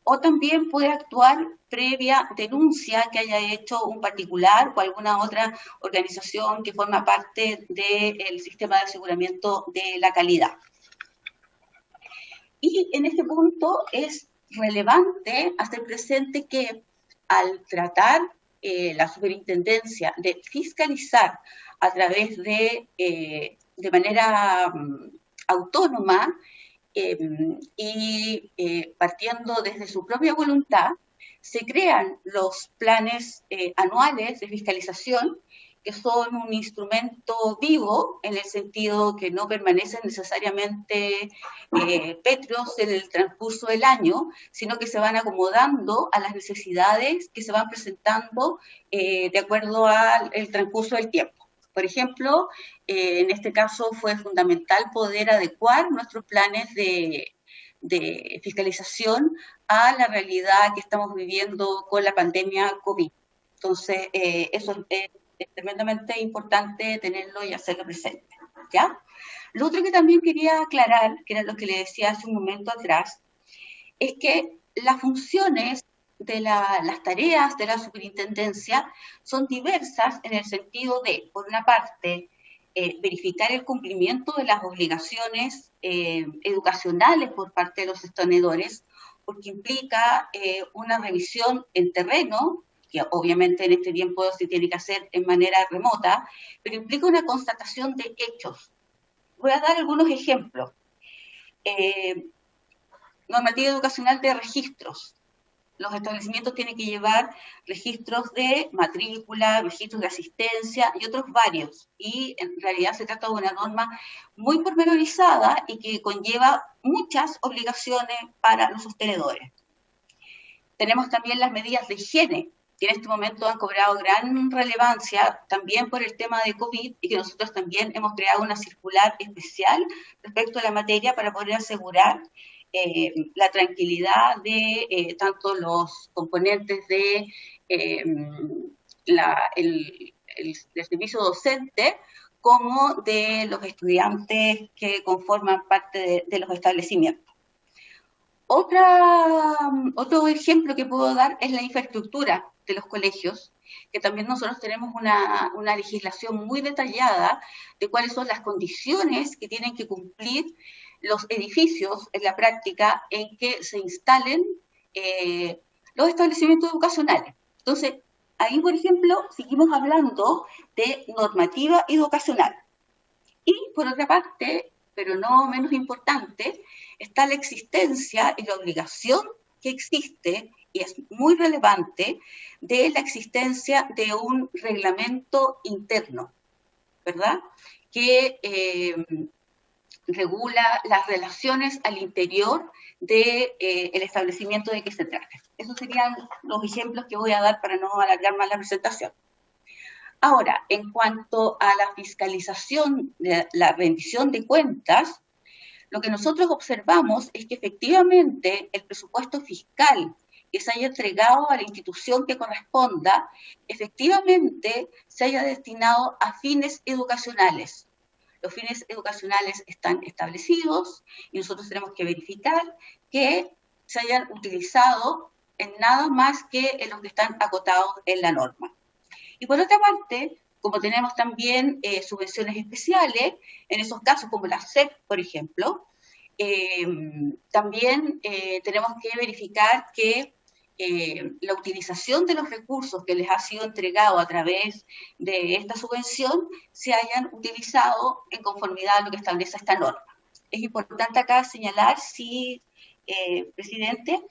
o también puede actuar previa denuncia que haya hecho un particular o alguna otra organización que forma parte del sistema de aseguramiento de la calidad. Y en este punto es relevante hacer presente que al tratar la superintendencia de fiscalizar a través de manera autónoma y partiendo desde su propia voluntad, se crean los planes anuales de fiscalización, que son un instrumento vivo en el sentido que no permanecen necesariamente pétreos en el transcurso del año, sino que se van acomodando a las necesidades que se van presentando de acuerdo al transcurso del tiempo. Por ejemplo, en este caso fue fundamental poder adecuar nuestros planes de fiscalización a la realidad que estamos viviendo con la pandemia COVID. Entonces, eso es tremendamente importante tenerlo y hacerlo presente, ¿ya? Lo otro que también quería aclarar, que era lo que le decía hace un momento atrás, es que las funciones de las tareas de la superintendencia son diversas en el sentido de, por una parte, verificar el cumplimiento de las obligaciones educacionales por parte de los sostenedores, porque implica una revisión en terreno, que obviamente en este tiempo se tiene que hacer en manera remota, pero implica una constatación de hechos. Voy a dar algunos ejemplos. Normativa educacional de registros. Los establecimientos tienen que llevar registros de matrícula, registros de asistencia y otros varios. Y en realidad se trata de una norma muy pormenorizada y que conlleva muchas obligaciones para los sostenedores. Tenemos también las medidas de higiene, que en este momento han cobrado gran relevancia también por el tema de COVID y que nosotros también hemos creado una circular especial respecto a la materia para poder asegurar la tranquilidad de tanto los componentes de el servicio docente como de los estudiantes que conforman parte de los establecimientos. Otro ejemplo que puedo dar es la infraestructura de los colegios, que también nosotros tenemos una legislación muy detallada de cuáles son las condiciones que tienen que cumplir los edificios en la práctica en que se instalen los establecimientos educacionales. Entonces, ahí, por ejemplo, seguimos hablando de normativa educacional. Y, por otra parte, pero no menos importante, está la existencia y la obligación que existe, y es muy relevante, de la existencia de un reglamento interno, ¿verdad? Que regula las relaciones al interior del establecimiento de que se trata. Esos serían los ejemplos que voy a dar para no alargar más la presentación. Ahora, en cuanto a la fiscalización de la rendición de cuentas, lo que nosotros observamos es que efectivamente el presupuesto fiscal que se haya entregado a la institución que corresponda, efectivamente se haya destinado a fines educacionales. Los fines educacionales están establecidos y nosotros tenemos que verificar que se hayan utilizado en nada más que en los que están acotados en la norma. Y por otra parte, como tenemos también subvenciones especiales, en esos casos como la SEP, por ejemplo, también tenemos que verificar que la utilización de los recursos que les ha sido entregado a través de esta subvención se hayan utilizado en conformidad a lo que establece esta norma. Es importante acá señalar, sí, presidente,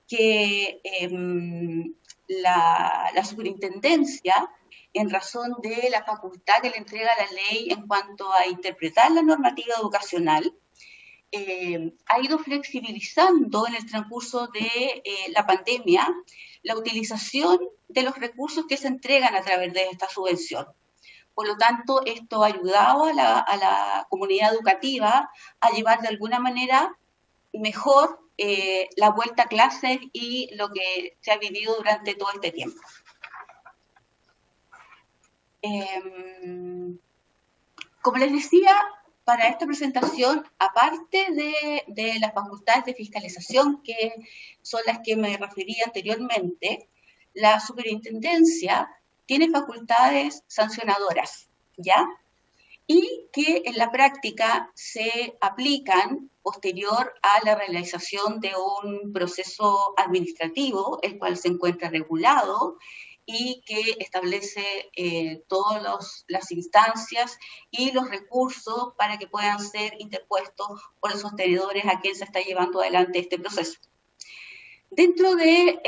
que la superintendencia en razón de la facultad que le entrega la ley en cuanto a interpretar la normativa educacional, ha ido flexibilizando en el transcurso de la pandemia la utilización de los recursos que se entregan a través de esta subvención. Por lo tanto, esto ha ayudado a la comunidad educativa a llevar de alguna manera mejor la vuelta a clases y lo que se ha vivido durante todo este tiempo. Como les decía, para esta presentación, aparte de las facultades de fiscalización, que son las que me referí anteriormente, la superintendencia tiene facultades sancionadoras, ¿ya? Y que en la práctica se aplican posterior a la realización de un proceso administrativo, el cual se encuentra regulado y que establece todas las instancias y los recursos para que puedan ser interpuestos por los sostenedores a quien se está llevando adelante este proceso. Dentro de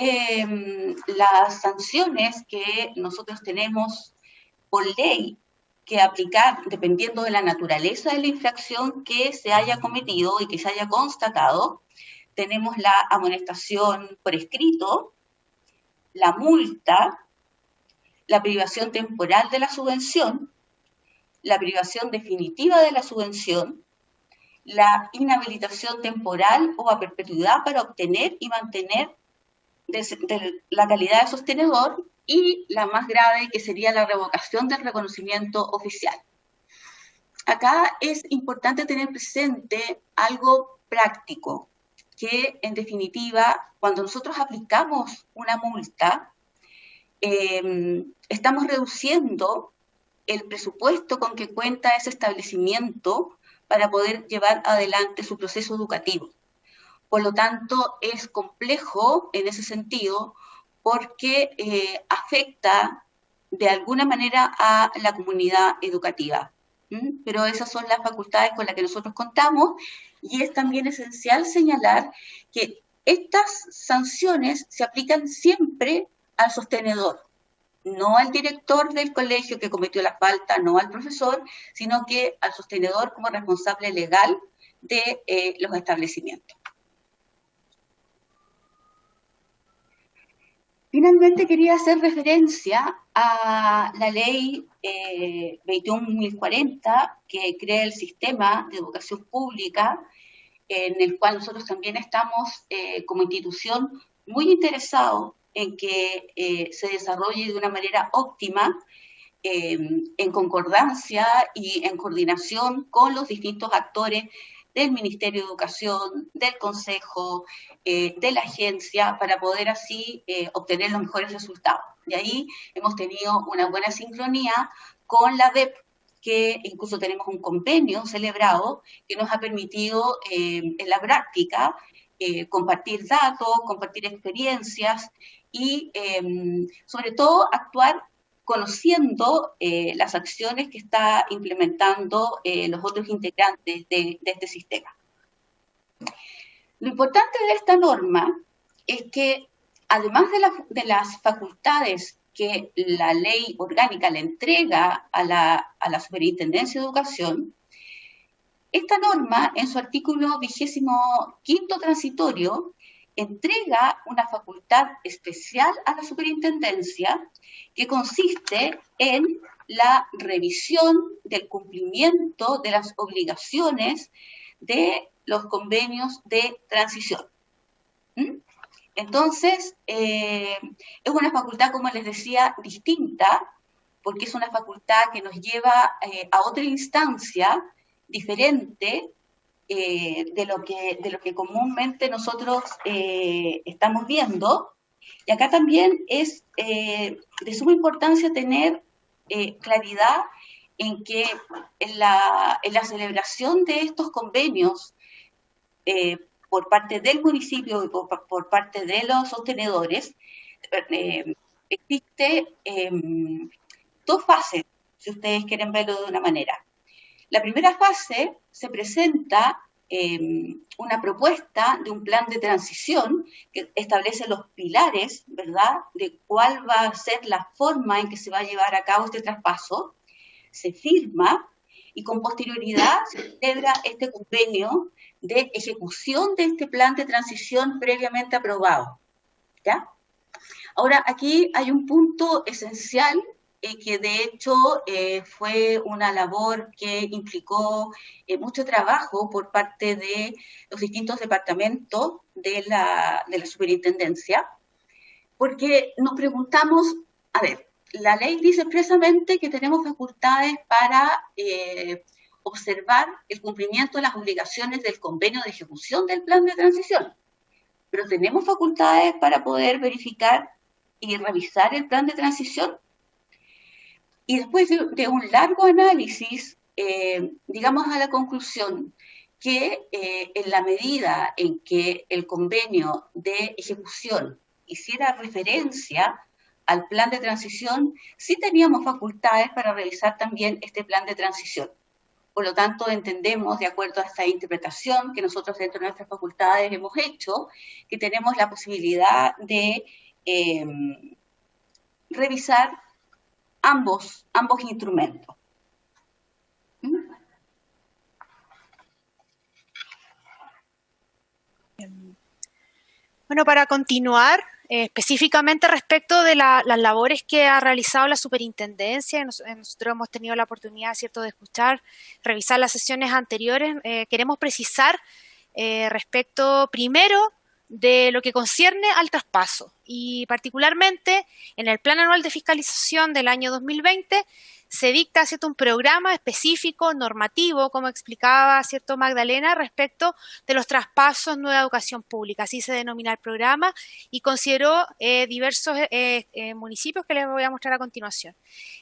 las sanciones que nosotros tenemos por ley que aplicar, dependiendo de la naturaleza de la infracción que se haya cometido y que se haya constatado, tenemos la amonestación por escrito, la multa, la privación temporal de la subvención, la privación definitiva de la subvención, la inhabilitación temporal o a perpetuidad para obtener y mantener la calidad de sostenedor y la más grave, que sería la revocación del reconocimiento oficial. Acá es importante tener presente algo práctico, que en definitiva, cuando nosotros aplicamos una multa, estamos reduciendo el presupuesto con que cuenta ese establecimiento para poder llevar adelante su proceso educativo. Por lo tanto, es complejo en ese sentido porque afecta de alguna manera a la comunidad educativa. Pero esas son las facultades con las que nosotros contamos y es también esencial señalar que estas sanciones se aplican siempre al sostenedor, no al director del colegio que cometió la falta, no al profesor, sino que al sostenedor como responsable legal de los establecimientos. Finalmente quería hacer referencia a la ley 21.040 que crea el sistema de educación pública, en el cual nosotros también estamos como institución muy interesados en que se desarrolle de una manera óptima, en concordancia y en coordinación con los distintos actores del Ministerio de Educación, del Consejo, de la agencia, para poder así obtener los mejores resultados. Y ahí hemos tenido una buena sincronía con la DEP, que incluso tenemos un convenio celebrado que nos ha permitido en la práctica compartir datos, compartir experiencias y sobre todo actuar conociendo las acciones que está implementando los otros integrantes de este sistema. Lo importante de esta norma es que, además de las facultades que la ley orgánica le entrega a la Superintendencia de Educación, esta norma, en su artículo 25º transitorio, entrega una facultad especial a la superintendencia que consiste en la revisión del cumplimiento de las obligaciones de los convenios de transición. Entonces, es una facultad, como les decía, distinta, porque es una facultad que nos lleva a otra instancia diferente de lo que comúnmente nosotros estamos viendo. Y acá también es de suma importancia tener claridad en que en la celebración de estos convenios por parte del municipio y por parte de los sostenedores, existe dos fases, si ustedes quieren verlo de una manera. La primera fase se presenta una propuesta de un plan de transición que establece los pilares, ¿verdad?, de cuál va a ser la forma en que se va a llevar a cabo este traspaso, se firma y con posterioridad se celebra este convenio de ejecución de este plan de transición previamente aprobado, ¿ya? Ahora, aquí hay un punto esencial que de hecho fue una labor que implicó mucho trabajo por parte de los distintos departamentos de la superintendencia, porque nos preguntamos, a ver, la ley dice expresamente que tenemos facultades para observar el cumplimiento de las obligaciones del convenio de ejecución del plan de transición, pero tenemos facultades para poder verificar y revisar el plan de transición. Y después de un largo análisis, llegamos a la conclusión que en la medida en que el convenio de ejecución hiciera referencia al plan de transición, sí teníamos facultades para revisar también este plan de transición. Por lo tanto, entendemos, de acuerdo a esta interpretación que nosotros dentro de nuestras facultades hemos hecho, que tenemos la posibilidad de revisar ambos instrumentos. Bueno, para continuar, específicamente respecto de las labores que ha realizado la superintendencia, nosotros hemos tenido la oportunidad, ¿cierto?, de escuchar, revisar las sesiones anteriores, queremos precisar respecto primero de lo que concierne al traspaso y particularmente en el Plan Anual de Fiscalización del año 2020 se dicta, ¿cierto?, un programa específico, normativo, como explicaba, ¿cierto?, Magdalena, respecto de los traspasos Nueva Educación Pública. Así se denomina el programa y consideró diversos municipios que les voy a mostrar a continuación.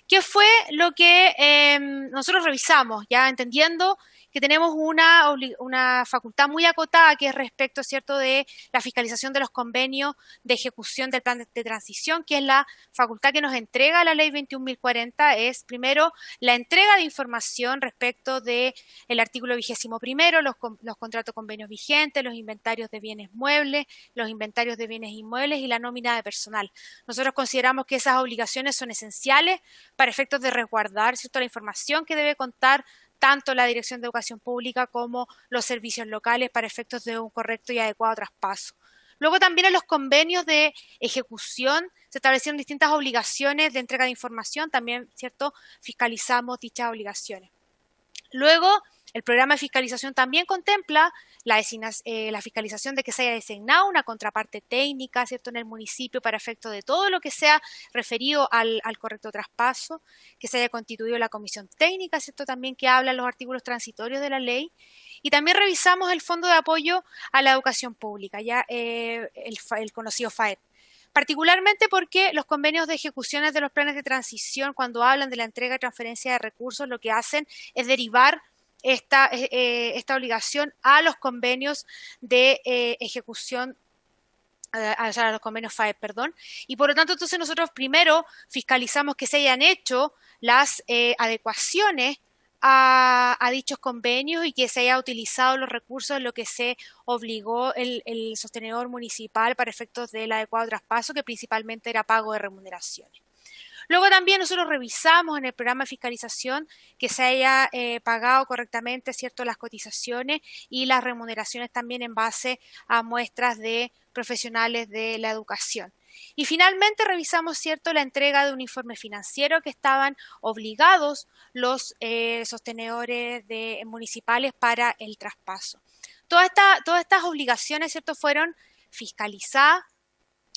¿Qué fue lo que nosotros revisamos? Ya entendiendo que tenemos una facultad muy acotada que es respecto, ¿cierto?, de la fiscalización de los convenios de ejecución del plan de transición, que es la facultad que nos entrega la ley 21.040, es primero la entrega de información respecto del artículo 21º, los contratos convenios vigentes, los inventarios de bienes muebles, los inventarios de bienes inmuebles y la nómina de personal. Nosotros consideramos que esas obligaciones son esenciales para efectos de resguardar, ¿cierto?, la información que debe contar tanto la Dirección de Educación Pública como los servicios locales para efectos de un correcto y adecuado traspaso. Luego también en los convenios de ejecución se establecieron distintas obligaciones de entrega de información, también, ¿cierto?, fiscalizamos dichas obligaciones. Luego, el programa de fiscalización también contempla la fiscalización de que se haya designado una contraparte técnica, ¿cierto?, en el municipio para efecto de todo lo que sea referido al correcto traspaso, que se haya constituido la comisión técnica, ¿cierto?, también que habla en los artículos transitorios de la ley. Y también revisamos el Fondo de Apoyo a la Educación Pública, ya el conocido FAEP. Particularmente porque los convenios de ejecuciones de los planes de transición, cuando hablan de la entrega y transferencia de recursos, lo que hacen es derivar esta obligación a los convenios de ejecución, a los convenios FAEP, perdón. Y por lo tanto, entonces nosotros primero fiscalizamos que se hayan hecho las adecuaciones a dichos convenios y que se haya utilizado los recursos en lo que se obligó el sostenedor municipal para efectos del adecuado traspaso, que principalmente era pago de remuneraciones. Luego también nosotros revisamos en el programa de fiscalización que se haya pagado correctamente, ¿cierto?, las cotizaciones y las remuneraciones también en base a muestras de profesionales de la educación. Y finalmente revisamos, ¿cierto?, la entrega de un informe financiero que estaban obligados los sostenedores municipales para el traspaso. Todas estas obligaciones, ¿cierto?, fueron fiscalizadas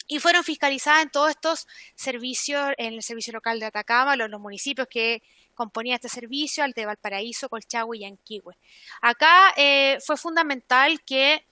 y fueron fiscalizadas en todos estos servicios, en el servicio local de Atacama, los municipios que componían este servicio, Alto de Valparaíso, Colchagua y Yanquihue. Acá fue fundamental que,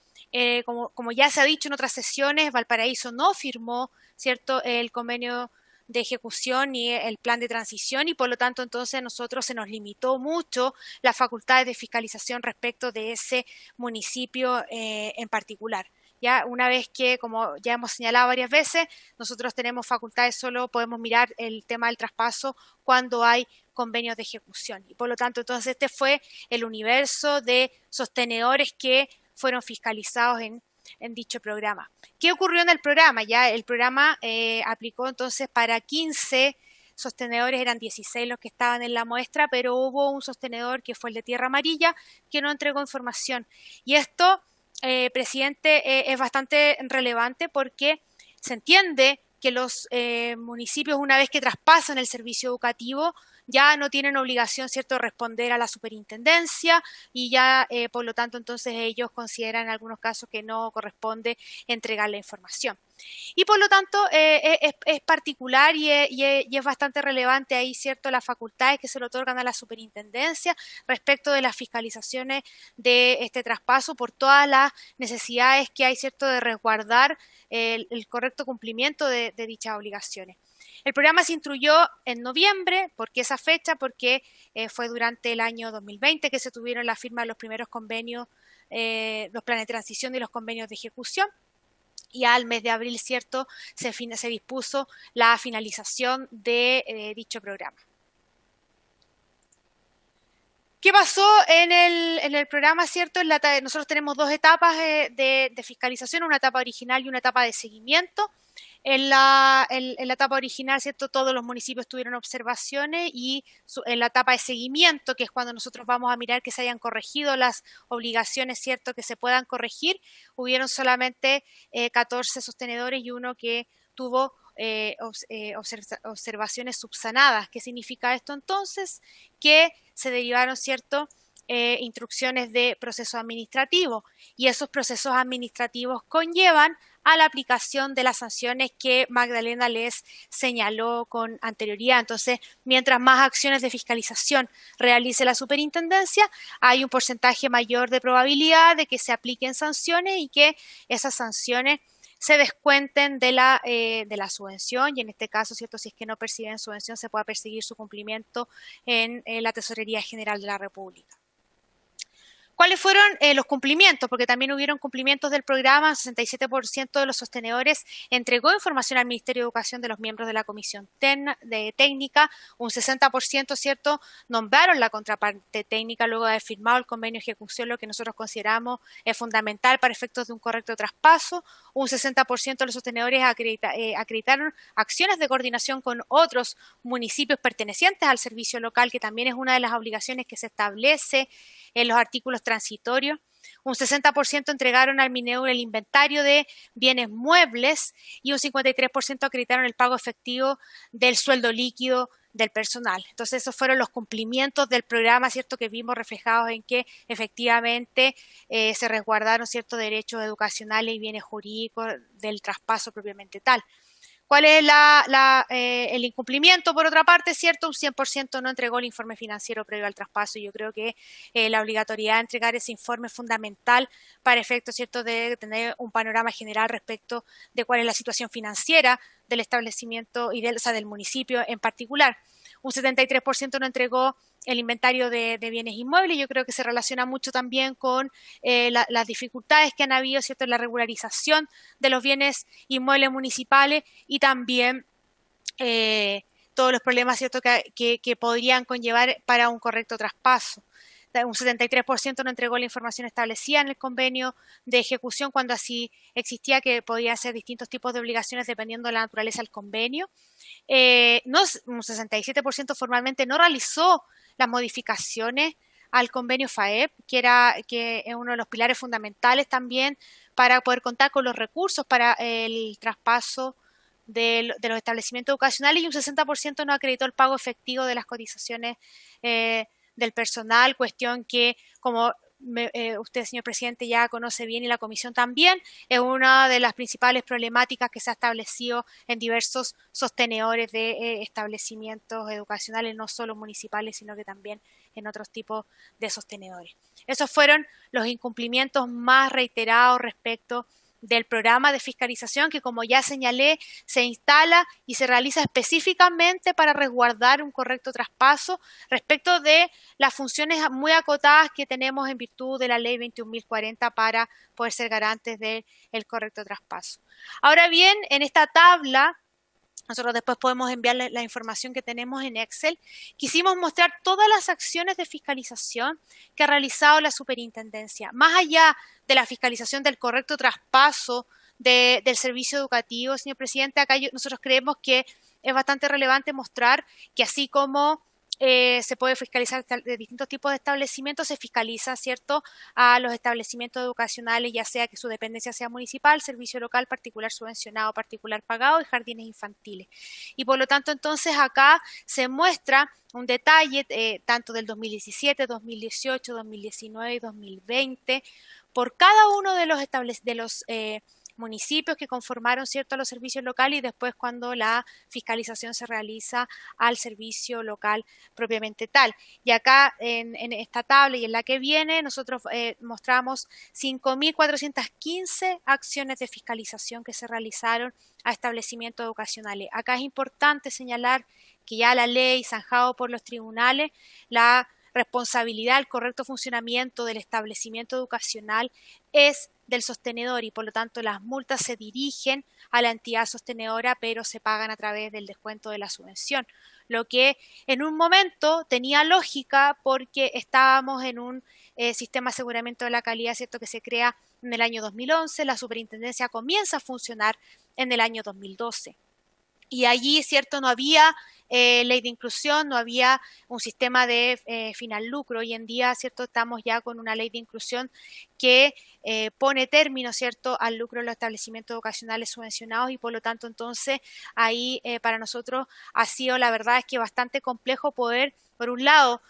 como ya se ha dicho en otras sesiones, Valparaíso no firmó, ¿cierto?, el convenio de ejecución y el plan de transición y por lo tanto entonces nosotros se nos limitó mucho las facultades de fiscalización respecto de ese municipio en particular. Ya una vez que, como ya hemos señalado varias veces, nosotros tenemos facultades, solo podemos mirar el tema del traspaso cuando hay convenios de ejecución. Y por lo tanto, entonces este fue el universo de sostenedores que fueron fiscalizados en dicho programa. ¿Qué ocurrió en el programa? Ya el programa aplicó entonces para 15 sostenedores, eran 16 los que estaban en la muestra, pero hubo un sostenedor que fue el de Tierra Amarilla que no entregó información. Y esto, presidente, es bastante relevante porque se entiende que los municipios, una vez que traspasan el servicio educativo, ya no tienen obligación, ¿cierto?, de responder a la superintendencia y ya, por lo tanto, entonces ellos consideran en algunos casos que no corresponde entregar la información. Y por lo tanto, es particular y es bastante relevante ahí, ¿cierto?, las facultades que se le otorgan a la superintendencia respecto de las fiscalizaciones de este traspaso por todas las necesidades que hay, ¿cierto?, de resguardar el correcto cumplimiento de dichas obligaciones. El programa se instruyó en noviembre. ¿Por qué esa fecha? Porque fue durante el año 2020 que se tuvieron la firma de los primeros convenios, los planes de transición y los convenios de ejecución. Y al mes de abril, ¿cierto?, se dispuso la finalización de dicho programa. ¿Qué pasó en el programa, cierto? Nosotros tenemos dos etapas de fiscalización, una etapa original y una etapa de seguimiento. En la etapa original, ¿cierto?, todos los municipios tuvieron observaciones y en la etapa de seguimiento, que es cuando nosotros vamos a mirar que se hayan corregido las obligaciones, ¿cierto?, que se puedan corregir, hubieron solamente 14 sostenedores y uno que tuvo observaciones subsanadas. ¿Qué significa esto entonces? Que se derivaron, ¿cierto?, instrucciones de proceso administrativo y esos procesos administrativos conllevan a la aplicación de las sanciones que Magdalena les señaló con anterioridad. Entonces, mientras más acciones de fiscalización realice la superintendencia, hay un porcentaje mayor de probabilidad de que se apliquen sanciones y que esas sanciones se descuenten de la subvención y en este caso, ¿cierto?, si es que no perciben subvención, se pueda perseguir su cumplimiento en la Tesorería General de la República. ¿Cuáles fueron los cumplimientos? Porque también hubieron cumplimientos del programa. 67% de los sostenedores entregó información al Ministerio de Educación de los miembros de la Comisión Técnica. Un 60%, ¿cierto?, nombraron la contraparte técnica luego de haber firmado el convenio de ejecución, lo que nosotros consideramos es fundamental para efectos de un correcto traspaso. Un 60% de los sostenedores acreditaron acciones de coordinación con otros municipios pertenecientes al servicio local, que también es una de las obligaciones que se establece en los artículos transitorios. Un 60% entregaron al MINEU el inventario de bienes muebles y un 53% acreditaron el pago efectivo del sueldo líquido del personal. Entonces, esos fueron los cumplimientos del programa, ¿cierto?, que vimos reflejados en que efectivamente se resguardaron ciertos derechos educacionales y bienes jurídicos del traspaso propiamente tal. ¿Cuál es el incumplimiento? Por otra parte, ¿cierto? Un 100% no entregó el informe financiero previo al traspaso y yo creo que la obligatoriedad de entregar ese informe es fundamental para efectos, ¿cierto?, de tener un panorama general respecto de cuál es la situación financiera del establecimiento y del municipio en particular. Un 73% no entregó el inventario de bienes inmuebles. Yo creo que se relaciona mucho también con las dificultades que han habido, ¿cierto?, en la regularización de los bienes inmuebles municipales y también todos los problemas, ¿cierto?, que podrían conllevar para un correcto traspaso. Un 73% no entregó la información establecida en el convenio de ejecución cuando así existía, que podía ser distintos tipos de obligaciones dependiendo de la naturaleza del convenio. Un 67% formalmente no realizó las modificaciones al convenio FAEP, que es uno de los pilares fundamentales también para poder contar con los recursos para el traspaso de los establecimientos educacionales, y un 60% no acreditó el pago efectivo de las cotizaciones del personal, cuestión que, como usted, señor presidente, ya conoce bien y la comisión también, es una de las principales problemáticas que se ha establecido en diversos sostenedores de establecimientos educacionales, no solo municipales, sino que también en otros tipos de sostenedores. Esos fueron los incumplimientos más reiterados respecto del programa de fiscalización que, como ya señalé, se instala y se realiza específicamente para resguardar un correcto traspaso respecto de las funciones muy acotadas que tenemos en virtud de la ley 21.040 para poder ser garantes del correcto traspaso. Ahora bien, en esta tabla, nosotros después podemos enviarle la información que tenemos en Excel. Quisimos mostrar todas las acciones de fiscalización que ha realizado la superintendencia. Más allá de la fiscalización del correcto traspaso del servicio educativo, señor presidente, acá nosotros creemos que es bastante relevante mostrar que así como se puede fiscalizar de distintos tipos de establecimientos, se fiscaliza, ¿cierto?, a los establecimientos educacionales, ya sea que su dependencia sea municipal, servicio local, particular subvencionado, particular pagado y jardines infantiles. Y por lo tanto, entonces, acá se muestra un detalle tanto del 2017, 2018, 2019 y 2020 por cada uno de los municipios que conformaron, ¿cierto?, a los servicios locales y después cuando la fiscalización se realiza al servicio local propiamente tal. Y acá en esta tabla y en la que viene nosotros mostramos 5.415 acciones de fiscalización que se realizaron a establecimientos educacionales. Acá es importante señalar que ya la ley, zanjado por los tribunales, la responsabilidad del correcto funcionamiento del establecimiento educacional es del sostenedor y por lo tanto las multas se dirigen a la entidad sostenedora pero se pagan a través del descuento de la subvención, lo que en un momento tenía lógica porque estábamos en un sistema de aseguramiento de la calidad, ¿cierto?, que se crea en el año 2011, la superintendencia comienza a funcionar en el año 2012 y allí, ¿cierto?, no había ley de inclusión, no había un sistema de final lucro. Hoy en día, ¿cierto?, estamos ya con una ley de inclusión que pone término, ¿cierto?, al lucro de los establecimientos educacionales subvencionados y por lo tanto entonces ahí para nosotros ha sido, la verdad es que bastante complejo poder, por un lado,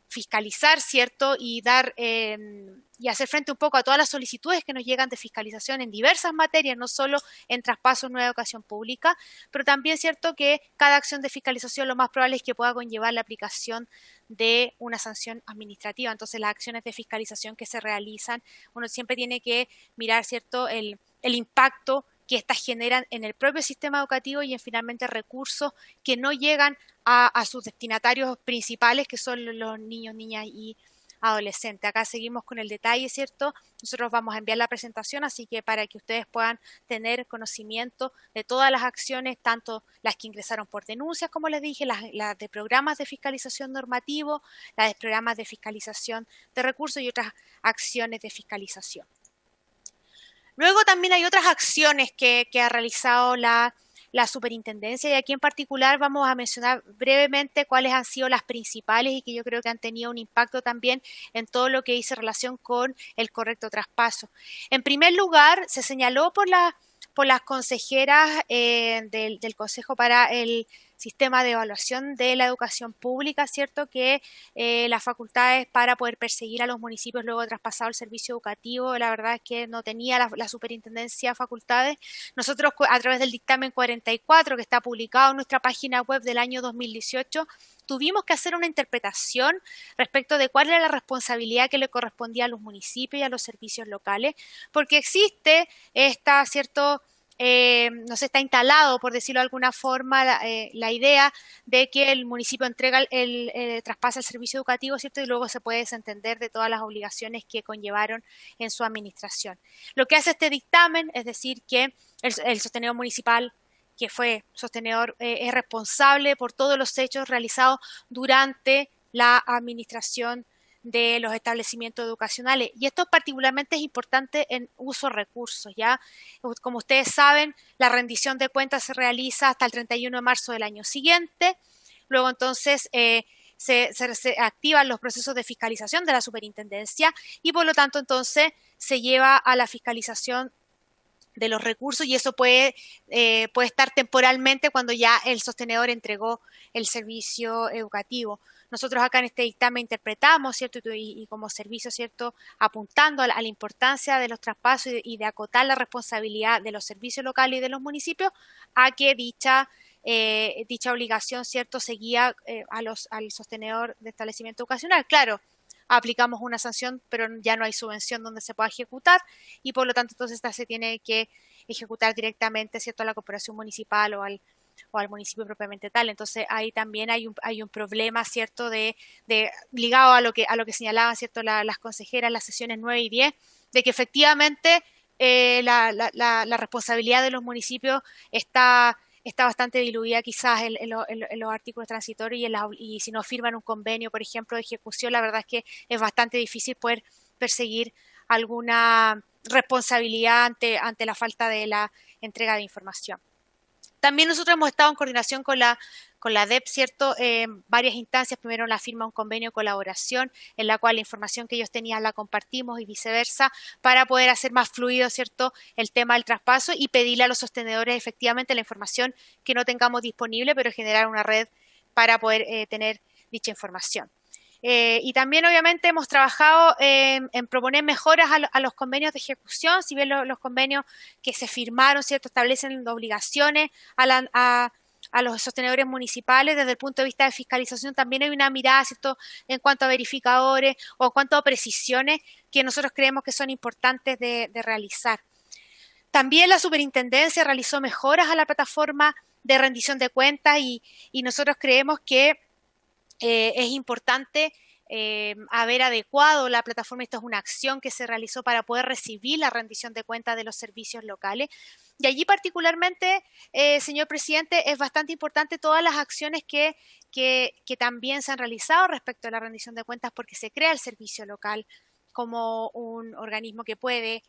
fiscalizar, ¿cierto?, y dar y hacer frente un poco a todas las solicitudes que nos llegan de fiscalización en diversas materias, no solo en traspasos nueva educación pública, pero también, ¿cierto?, que cada acción de fiscalización lo más probable es que pueda conllevar la aplicación de una sanción administrativa. Entonces, las acciones de fiscalización que se realizan, uno siempre tiene que mirar, ¿cierto?, el impacto que éstas generan en el propio sistema educativo y en finalmente recursos que no llegan a sus destinatarios principales, que son los niños, niñas y adolescentes. Acá seguimos con el detalle, ¿cierto? Nosotros vamos a enviar la presentación, así que para que ustedes puedan tener conocimiento de todas las acciones, tanto las que ingresaron por denuncias, como les dije, las de programas de fiscalización normativo, las de programas de fiscalización de recursos y otras acciones de fiscalización. Luego también hay otras acciones que ha realizado la superintendencia y aquí en particular vamos a mencionar brevemente cuáles han sido las principales y que yo creo que han tenido un impacto también en todo lo que hice relación con el correcto traspaso. En primer lugar, se señaló por las consejeras del Consejo para el Sistema de Evaluación de la Educación Pública, ¿cierto?, que las facultades para poder perseguir a los municipios luego de traspasado el servicio educativo, la verdad es que no tenía la superintendencia facultades. Nosotros a través del dictamen 44 que está publicado en nuestra página web del año 2018, tuvimos que hacer una interpretación respecto de cuál era la responsabilidad que le correspondía a los municipios y a los servicios locales, porque existe esta, ¿cierto?, no sé, está instalado, por decirlo de alguna forma, la idea de que el municipio entrega traspasa el servicio educativo, ¿cierto? Y luego se puede desentender de todas las obligaciones que conllevaron en su administración. Lo que hace este dictamen es decir que el sostenedor municipal, que fue sostenedor, es responsable por todos los hechos realizados durante la administración de los establecimientos educacionales. Y esto particularmente es importante en uso de recursos, ¿ya? Como ustedes saben, la rendición de cuentas se realiza hasta el 31 de marzo del año siguiente. Luego entonces se activan los procesos de fiscalización de la superintendencia y por lo tanto entonces se lleva a la fiscalización de los recursos y eso puede estar temporalmente cuando ya el sostenedor entregó el servicio educativo. Nosotros acá en este dictamen interpretamos, ¿cierto?, y como servicio, ¿cierto?, apuntando a la importancia de los traspasos y de acotar la responsabilidad de los servicios locales y de los municipios a que dicha obligación, ¿cierto?, seguía al sostenedor de establecimiento educacional. Claro, aplicamos una sanción, pero ya no hay subvención donde se pueda ejecutar y por lo tanto entonces esta se tiene que ejecutar directamente, ¿cierto?, a la corporación municipal o al municipio propiamente tal. Entonces ahí también hay un problema, ¿cierto?, ligado a lo que señalaban, ¿cierto?, las consejeras en las sesiones 9 y 10, de que efectivamente la responsabilidad de los municipios está bastante diluida quizás en los artículos transitorios y si no firman un convenio, por ejemplo, de ejecución, la verdad es que es bastante difícil poder perseguir alguna responsabilidad ante la falta de la entrega de información. También nosotros hemos estado en coordinación con la DEP, ¿cierto? Varias instancias. Primero la firma un convenio de colaboración en la cual la información que ellos tenían la compartimos y viceversa para poder hacer más fluido, ¿cierto?, el tema del traspaso y pedirle a los sostenedores efectivamente la información que no tengamos disponible, pero generar una red para poder tener dicha información. Y también obviamente hemos trabajado en proponer mejoras a los convenios de ejecución. Si bien los convenios que se firmaron, ¿cierto?, establecen obligaciones a los sostenedores municipales, desde el punto de vista de fiscalización también hay una mirada, ¿cierto?, en cuanto a verificadores o en cuanto a precisiones que nosotros creemos que son importantes de realizar. También la superintendencia realizó mejoras a la plataforma de rendición de cuentas y nosotros creemos que es importante haber adecuado la plataforma. Esto es una acción que se realizó para poder recibir la rendición de cuentas de los servicios locales. Y allí particularmente, señor presidente, es bastante importante todas las acciones que también se han realizado respecto a la rendición de cuentas, porque se crea el servicio local como un organismo que puede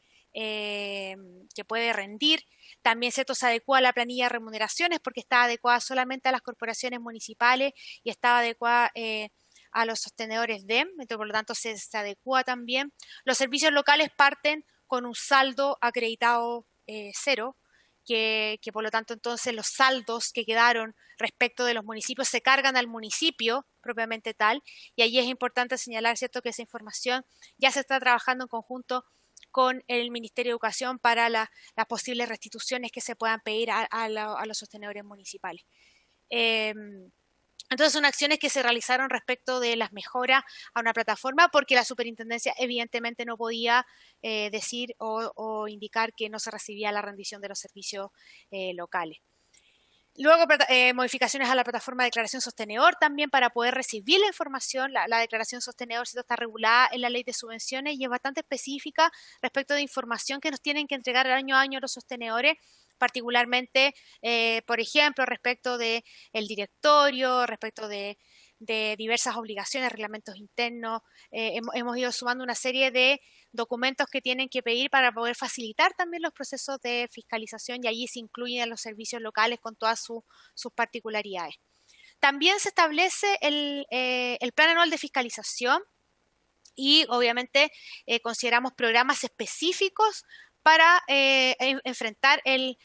rendir. También se adecua la planilla de remuneraciones porque está adecuada solamente a las corporaciones municipales y estaba adecuada a los sostenedores DEM, entonces por lo tanto se adecua también. Los servicios locales parten con un saldo acreditado cero, que por lo tanto entonces los saldos que quedaron respecto de los municipios se cargan al municipio propiamente tal, y allí es importante señalar, ¿cierto?, que esa información ya se está trabajando en conjunto con el Ministerio de Educación para las posibles restituciones que se puedan pedir a los sostenedores municipales. Entonces son acciones que se realizaron respecto de las mejoras a una plataforma porque la superintendencia evidentemente no podía decir o indicar que no se recibía la rendición de los servicios locales. Luego, modificaciones a la plataforma de declaración sostenedor también para poder recibir la información. La declaración sostenedor está regulada en la ley de subvenciones y es bastante específica respecto de información que nos tienen que entregar año a año los sostenedores, particularmente, por ejemplo, respecto del directorio, respecto de diversas obligaciones, reglamentos internos. Hemos ido sumando una serie de documentos que tienen que pedir para poder facilitar también los procesos de fiscalización y allí se incluyen los servicios locales con todas sus particularidades. También se establece el plan anual de fiscalización y obviamente consideramos programas específicos para enfrentar el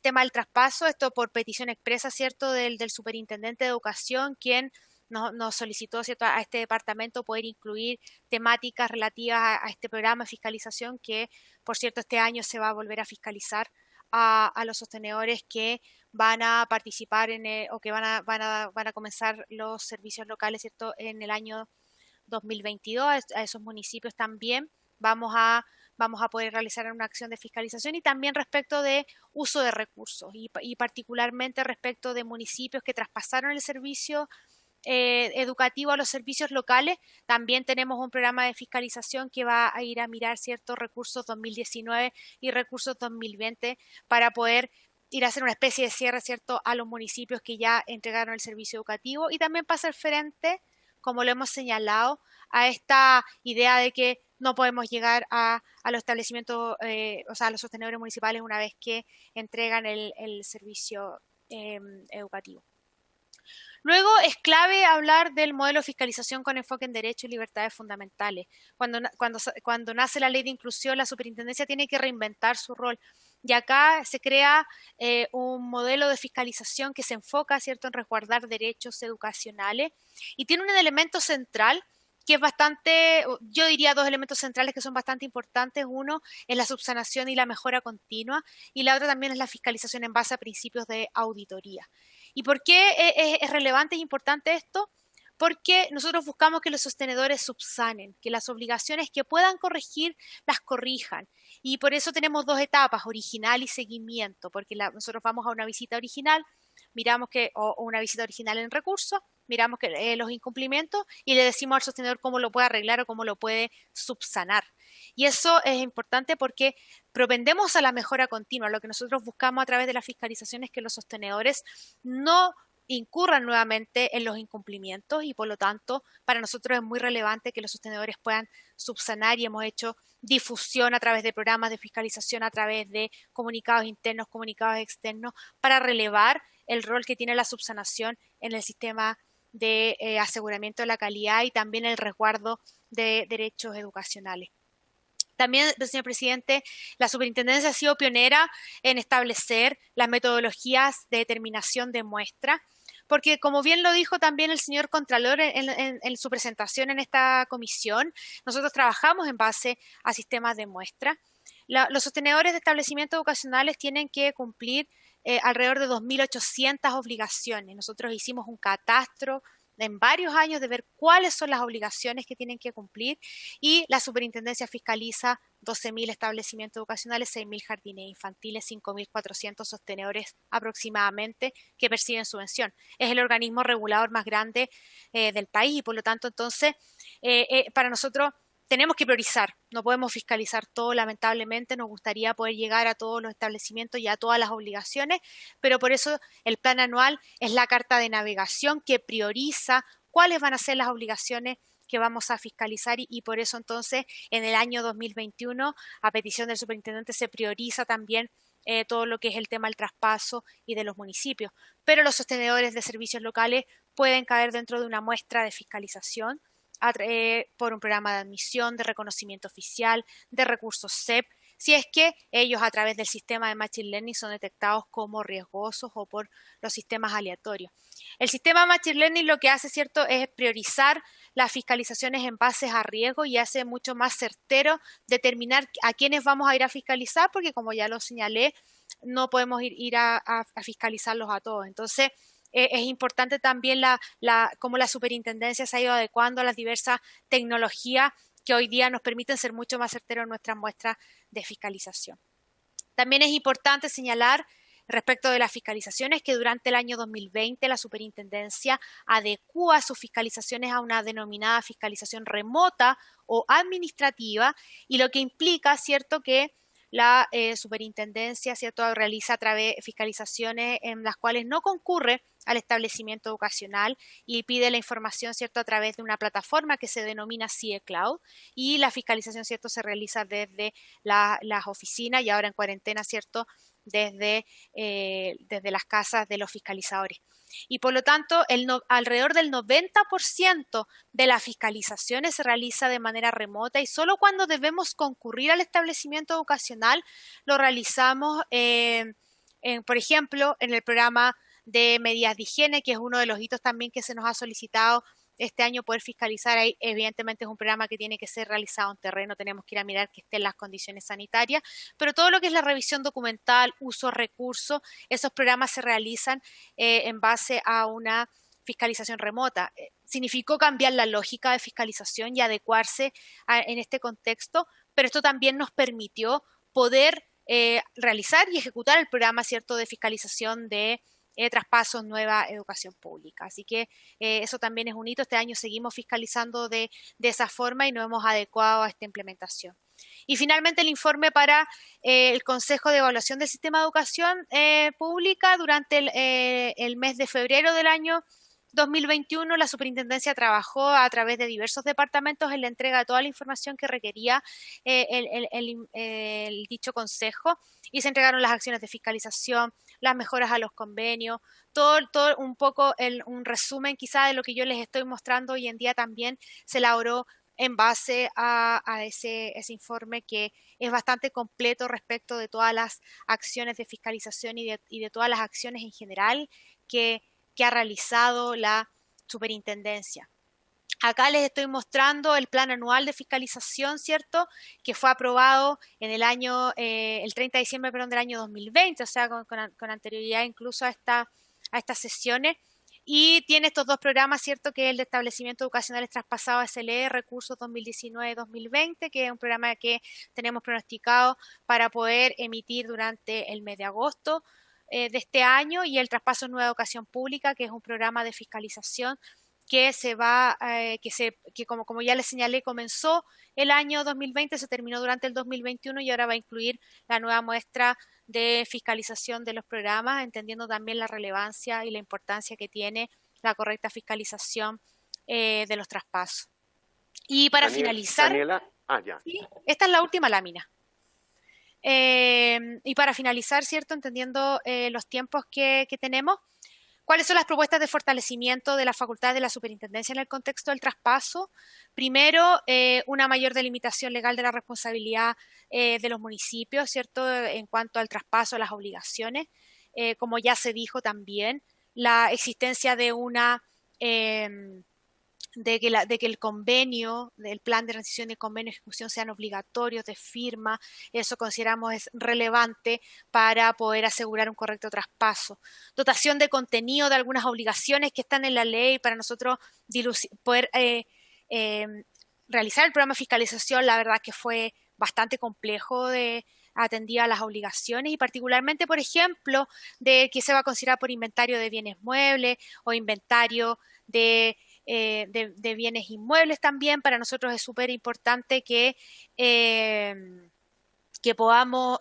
tema del traspaso, esto por petición expresa, ¿cierto?, del superintendente de educación, quien nos solicitó, ¿cierto?, a este departamento poder incluir temáticas relativas a este programa de fiscalización que, por cierto, este año se va a volver a fiscalizar a los sostenedores que van a participar o que van a comenzar los servicios locales, ¿cierto?, en el año 2022. A esos municipios también vamos a poder realizar una acción de fiscalización y también respecto de uso de recursos y particularmente respecto de municipios que traspasaron el servicio educativo a los servicios locales. También tenemos un programa de fiscalización que va a ir a mirar ciertos recursos 2019 y recursos 2020 para poder ir a hacer una especie de cierre, ¿cierto?, a los municipios que ya entregaron el servicio educativo y también para hacer frente, como lo hemos señalado, a esta idea de que no podemos llegar a los establecimientos, o sea, a los sostenedores municipales una vez que entregan el servicio educativo. Luego es clave hablar del modelo de fiscalización con enfoque en derechos y libertades fundamentales. Cuando nace la ley de inclusión, la superintendencia tiene que reinventar su rol. Y acá se crea un modelo de fiscalización que se enfoca, ¿cierto?, en resguardar derechos educacionales y tiene un elemento central que es bastante, yo diría dos elementos centrales que son bastante importantes. Uno es la subsanación y la mejora continua y la otra también es la fiscalización en base a principios de auditoría. ¿Y por qué es relevante e importante esto? porque nosotros buscamos que los sostenedores subsanen, que las obligaciones que puedan corregir, las corrijan. Y por eso tenemos dos etapas, original y seguimiento, porque nosotros vamos a una visita original, miramos o una visita original en recursos, miramos los incumplimientos y le decimos al sostenedor cómo lo puede arreglar o cómo lo puede subsanar. Y eso es importante porque propendemos a la mejora continua. Lo que nosotros buscamos a través de la fiscalización es que los sostenedores no incurran nuevamente en los incumplimientos y por lo tanto para nosotros es muy relevante que los sostenedores puedan subsanar y hemos hecho difusión a través de programas de fiscalización, a través de comunicados internos, comunicados externos, para relevar el rol que tiene la subsanación en el sistema de aseguramiento de la calidad y también el resguardo de derechos educacionales. También, señor presidente, la superintendencia ha sido pionera en establecer las metodologías de determinación de muestra, porque como bien lo dijo también el señor Contralor en su presentación en esta comisión, nosotros trabajamos en base a sistemas de muestra. Los sostenedores de establecimientos educacionales tienen que cumplir alrededor de 2.800 obligaciones. Nosotros hicimos un catastro en varios años de ver cuáles son las obligaciones que tienen que cumplir y la superintendencia fiscaliza 12.000 establecimientos educacionales, 6.000 jardines infantiles, 5.400 sostenedores aproximadamente que perciben subvención. Es el organismo regulador más grande del país y por lo tanto entonces para nosotros tenemos que priorizar, no podemos fiscalizar todo, lamentablemente nos gustaría poder llegar a todos los establecimientos y a todas las obligaciones, pero por eso el plan anual es la carta de navegación que prioriza cuáles van a ser las obligaciones que vamos a fiscalizar y por eso entonces en el año 2021 a petición del superintendente se prioriza también todo lo que es el tema del traspaso y de los municipios, pero los sostenedores de servicios locales pueden caer dentro de una muestra de fiscalización por un programa de admisión, de reconocimiento oficial, de recursos CEP, si es que ellos a través del sistema de Machine Learning son detectados como riesgosos o por los sistemas aleatorios. El sistema Machine Learning lo que hace, ¿cierto?, es priorizar las fiscalizaciones en base a riesgo y hace mucho más certero determinar a quiénes vamos a ir a fiscalizar, porque como ya lo señalé, no podemos ir a fiscalizarlos a todos. Entonces, es importante también cómo la superintendencia se ha ido adecuando a las diversas tecnologías que hoy día nos permiten ser mucho más certeros en nuestras muestras de fiscalización. También es importante señalar respecto de las fiscalizaciones que durante el año 2020 la superintendencia adecúa sus fiscalizaciones a una denominada fiscalización remota o administrativa y lo que implica, ¿cierto?, que la superintendencia, ¿cierto?, realiza a través de fiscalizaciones en las cuales no concurre al establecimiento educacional y pide la información, ¿cierto?, a través de una plataforma que se denomina CIE Cloud y la fiscalización, ¿cierto?, se realiza desde las oficinas y ahora en cuarentena, ¿cierto?, desde las casas de los fiscalizadores. Y por lo tanto, alrededor del 90% de las fiscalizaciones se realiza de manera remota y solo cuando debemos concurrir al establecimiento educacional lo realizamos, por ejemplo, en el programa de medidas de higiene, que es uno de los hitos también que se nos ha solicitado este año poder fiscalizar. Ahí evidentemente es un programa que tiene que ser realizado en terreno, tenemos que ir a mirar que estén las condiciones sanitarias, pero todo lo que es la revisión documental, uso de recursos, esos programas se realizan en base a una fiscalización remota. Significó cambiar la lógica de fiscalización y adecuarse en este contexto, pero esto también nos permitió poder realizar y ejecutar el programa, ¿cierto?, de fiscalización de traspasos Nueva Educación Pública. Así que eso también es un hito. Este año seguimos fiscalizando de esa forma y nos hemos adecuado a esta implementación. Y finalmente el informe para el Consejo de Evaluación del Sistema de Educación Pública. Durante el mes de febrero del año 2021, la superintendencia trabajó a través de diversos departamentos en la entrega de toda la información que requería el dicho consejo y se entregaron las acciones de fiscalización, las mejoras a los convenios, todo un poco un resumen quizá de lo que yo les estoy mostrando hoy en día también se elaboró en base a ese informe que es bastante completo respecto de todas las acciones de fiscalización y de todas las acciones en general que ha realizado la superintendencia. Acá les estoy mostrando el plan anual de fiscalización, ¿cierto?, que fue aprobado en el 30 de diciembre del año 2020, o sea, con anterioridad incluso a estas sesiones. y tiene estos dos programas, ¿cierto? Que es el de establecimiento educacionales traspasados SLE, recursos 2019-2020, que es un programa que tenemos pronosticado para poder emitir durante el mes de agosto de este año, y el traspaso Nueva Educación Pública, que es un programa de fiscalización que se va, que como ya les señalé, comenzó el año 2020, se terminó durante el 2021 y ahora va a incluir la nueva muestra de fiscalización de los programas, entendiendo también la relevancia y la importancia que tiene la correcta fiscalización de los traspasos. Y para finalizar, Daniela, ya. ¿sí? Esta es la última lámina. Y para finalizar, ¿cierto? Entendiendo los tiempos que tenemos, ¿cuáles son las propuestas de fortalecimiento de la facultad de la superintendencia en el contexto del traspaso? Primero, una mayor delimitación legal de la responsabilidad de los municipios, ¿cierto? En cuanto al traspaso, las obligaciones. Como ya se dijo también, la existencia de una... de que el convenio, el plan de transición y convenio de ejecución sean obligatorios de firma, eso consideramos es relevante para poder asegurar un correcto traspaso. Dotación de contenido de algunas obligaciones que están en la ley para nosotros poder realizar el programa de fiscalización. La verdad que fue bastante complejo de atendía a las obligaciones y particularmente, por ejemplo, de que se va a considerar por inventario de bienes muebles o inventario de bienes inmuebles también. Para nosotros es súper importante que podamos,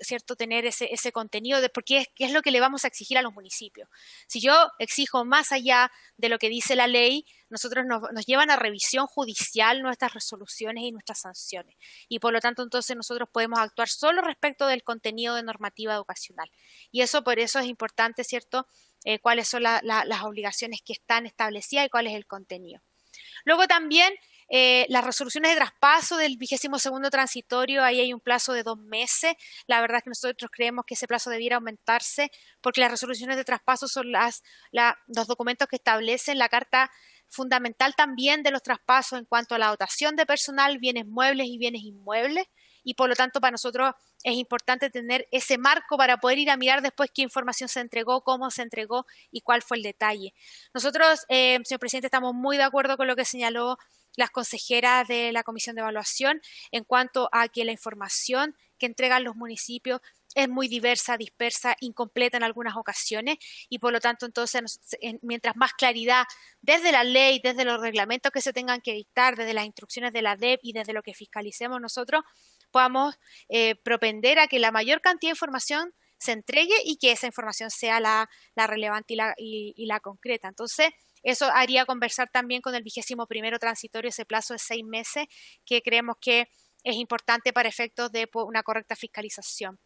¿cierto?, tener ese contenido, porque qué es lo que le vamos a exigir a los municipios. Si yo exijo más allá de lo que dice la ley, nosotros nos llevan a revisión judicial nuestras resoluciones y nuestras sanciones. Y por lo tanto, entonces, nosotros podemos actuar solo respecto del contenido de normativa educacional. Y eso, por eso es importante, ¿cierto?, cuáles son las obligaciones que están establecidas y cuál es el contenido. Luego también las resoluciones de traspaso del 22º transitorio, ahí hay un plazo de 2 meses. La verdad es que nosotros creemos que ese plazo debiera aumentarse porque las resoluciones de traspaso son los documentos que establecen la carta fundamental también de los traspasos en cuanto a la dotación de personal, bienes muebles y bienes inmuebles. Y por lo tanto para nosotros es importante tener ese marco para poder ir a mirar después qué información se entregó, cómo se entregó y cuál fue el detalle. Nosotros, señor presidente, estamos muy de acuerdo con lo que señaló las consejeras de la Comisión de Evaluación en cuanto a que la información que entregan los municipios es muy diversa, dispersa, incompleta en algunas ocasiones y por lo tanto entonces mientras más claridad desde la ley, desde los reglamentos que se tengan que dictar, desde las instrucciones de la DEP y desde lo que fiscalicemos nosotros, podamos propender a que la mayor cantidad de información se entregue y que esa información sea la relevante y la concreta. Entonces, eso haría conversar también con el 21º transitorio ese plazo de 6 meses que creemos que es importante para efectos de una correcta fiscalización.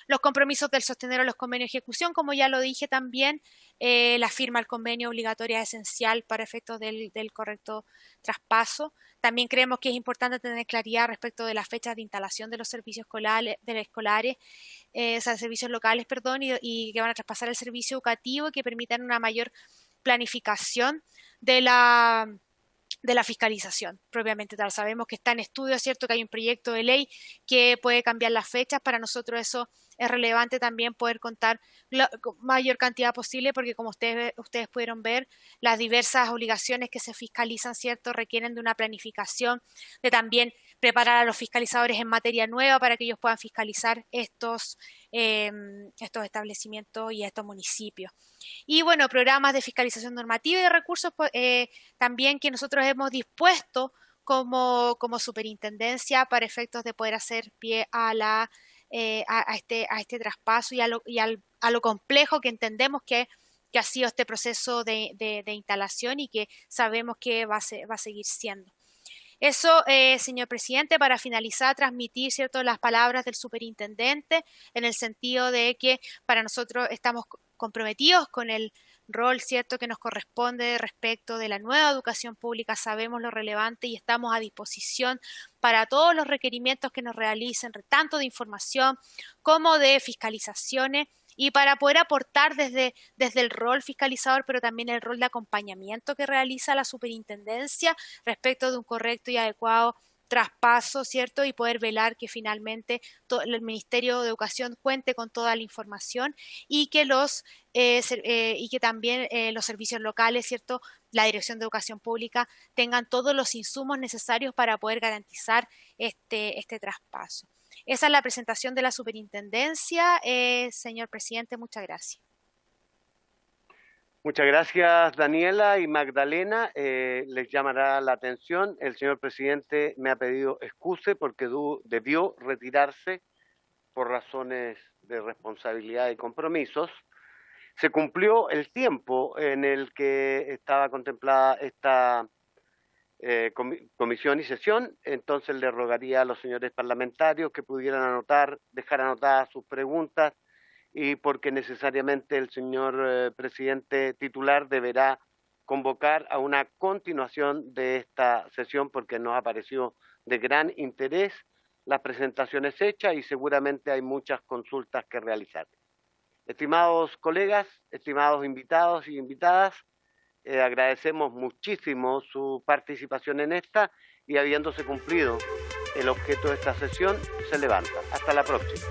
Los compromisos del sostenedor de los convenios de ejecución, como ya lo dije también, la firma del convenio obligatoria es esencial para efectos del correcto traspaso. También creemos que es importante tener claridad respecto de las fechas de instalación de los servicios servicios locales, y que van a traspasar el servicio educativo y que permitan una mayor planificación de la fiscalización propiamente tal. Sabemos que está en estudio, es cierto que hay un proyecto de ley que puede cambiar las fechas. Para nosotros eso es relevante también poder contar la mayor cantidad posible porque como ustedes pudieron ver, las diversas obligaciones que se fiscalizan, cierto, requieren de una planificación, de también preparar a los fiscalizadores en materia nueva para que ellos puedan fiscalizar estos establecimientos y estos municipios. Y bueno, programas de fiscalización normativa y de recursos también que nosotros hemos dispuesto como superintendencia para efectos de poder hacer pie a este traspaso y a lo complejo que entendemos que ha sido este proceso de instalación y que sabemos que va a seguir siendo. Eso, señor presidente, para finalizar, transmitir, ¿cierto?, las palabras del superintendente en el sentido de que para nosotros estamos comprometidos con el rol, ¿cierto?, que nos corresponde respecto de la nueva educación pública. Sabemos lo relevante y estamos a disposición para todos los requerimientos que nos realicen, tanto de información como de fiscalizaciones, y para poder aportar desde el rol fiscalizador, pero también el rol de acompañamiento que realiza la superintendencia respecto de un correcto y adecuado traspaso, ¿cierto? Y poder velar que finalmente el Ministerio de Educación cuente con toda la información y que también los servicios locales, ¿cierto? La Dirección de Educación Pública tengan todos los insumos necesarios para poder garantizar este traspaso. Esa es la presentación de la superintendencia. Señor presidente, muchas gracias. Muchas gracias, Daniela y Magdalena. Les llamará la atención. El señor presidente me ha pedido excuse porque debió retirarse por razones de responsabilidad y compromisos. Se cumplió el tiempo en el que estaba contemplada esta comisión y sesión, entonces le rogaría a los señores parlamentarios que pudieran dejar anotadas sus preguntas, y porque necesariamente el señor presidente titular deberá convocar a una continuación de esta sesión, porque nos ha parecido de gran interés las presentaciones hechas y seguramente hay muchas consultas que realizar. Estimados colegas, estimados invitados y invitadas, agradecemos muchísimo su participación en esta y habiéndose cumplido el objeto de esta sesión, se levanta. Hasta la próxima.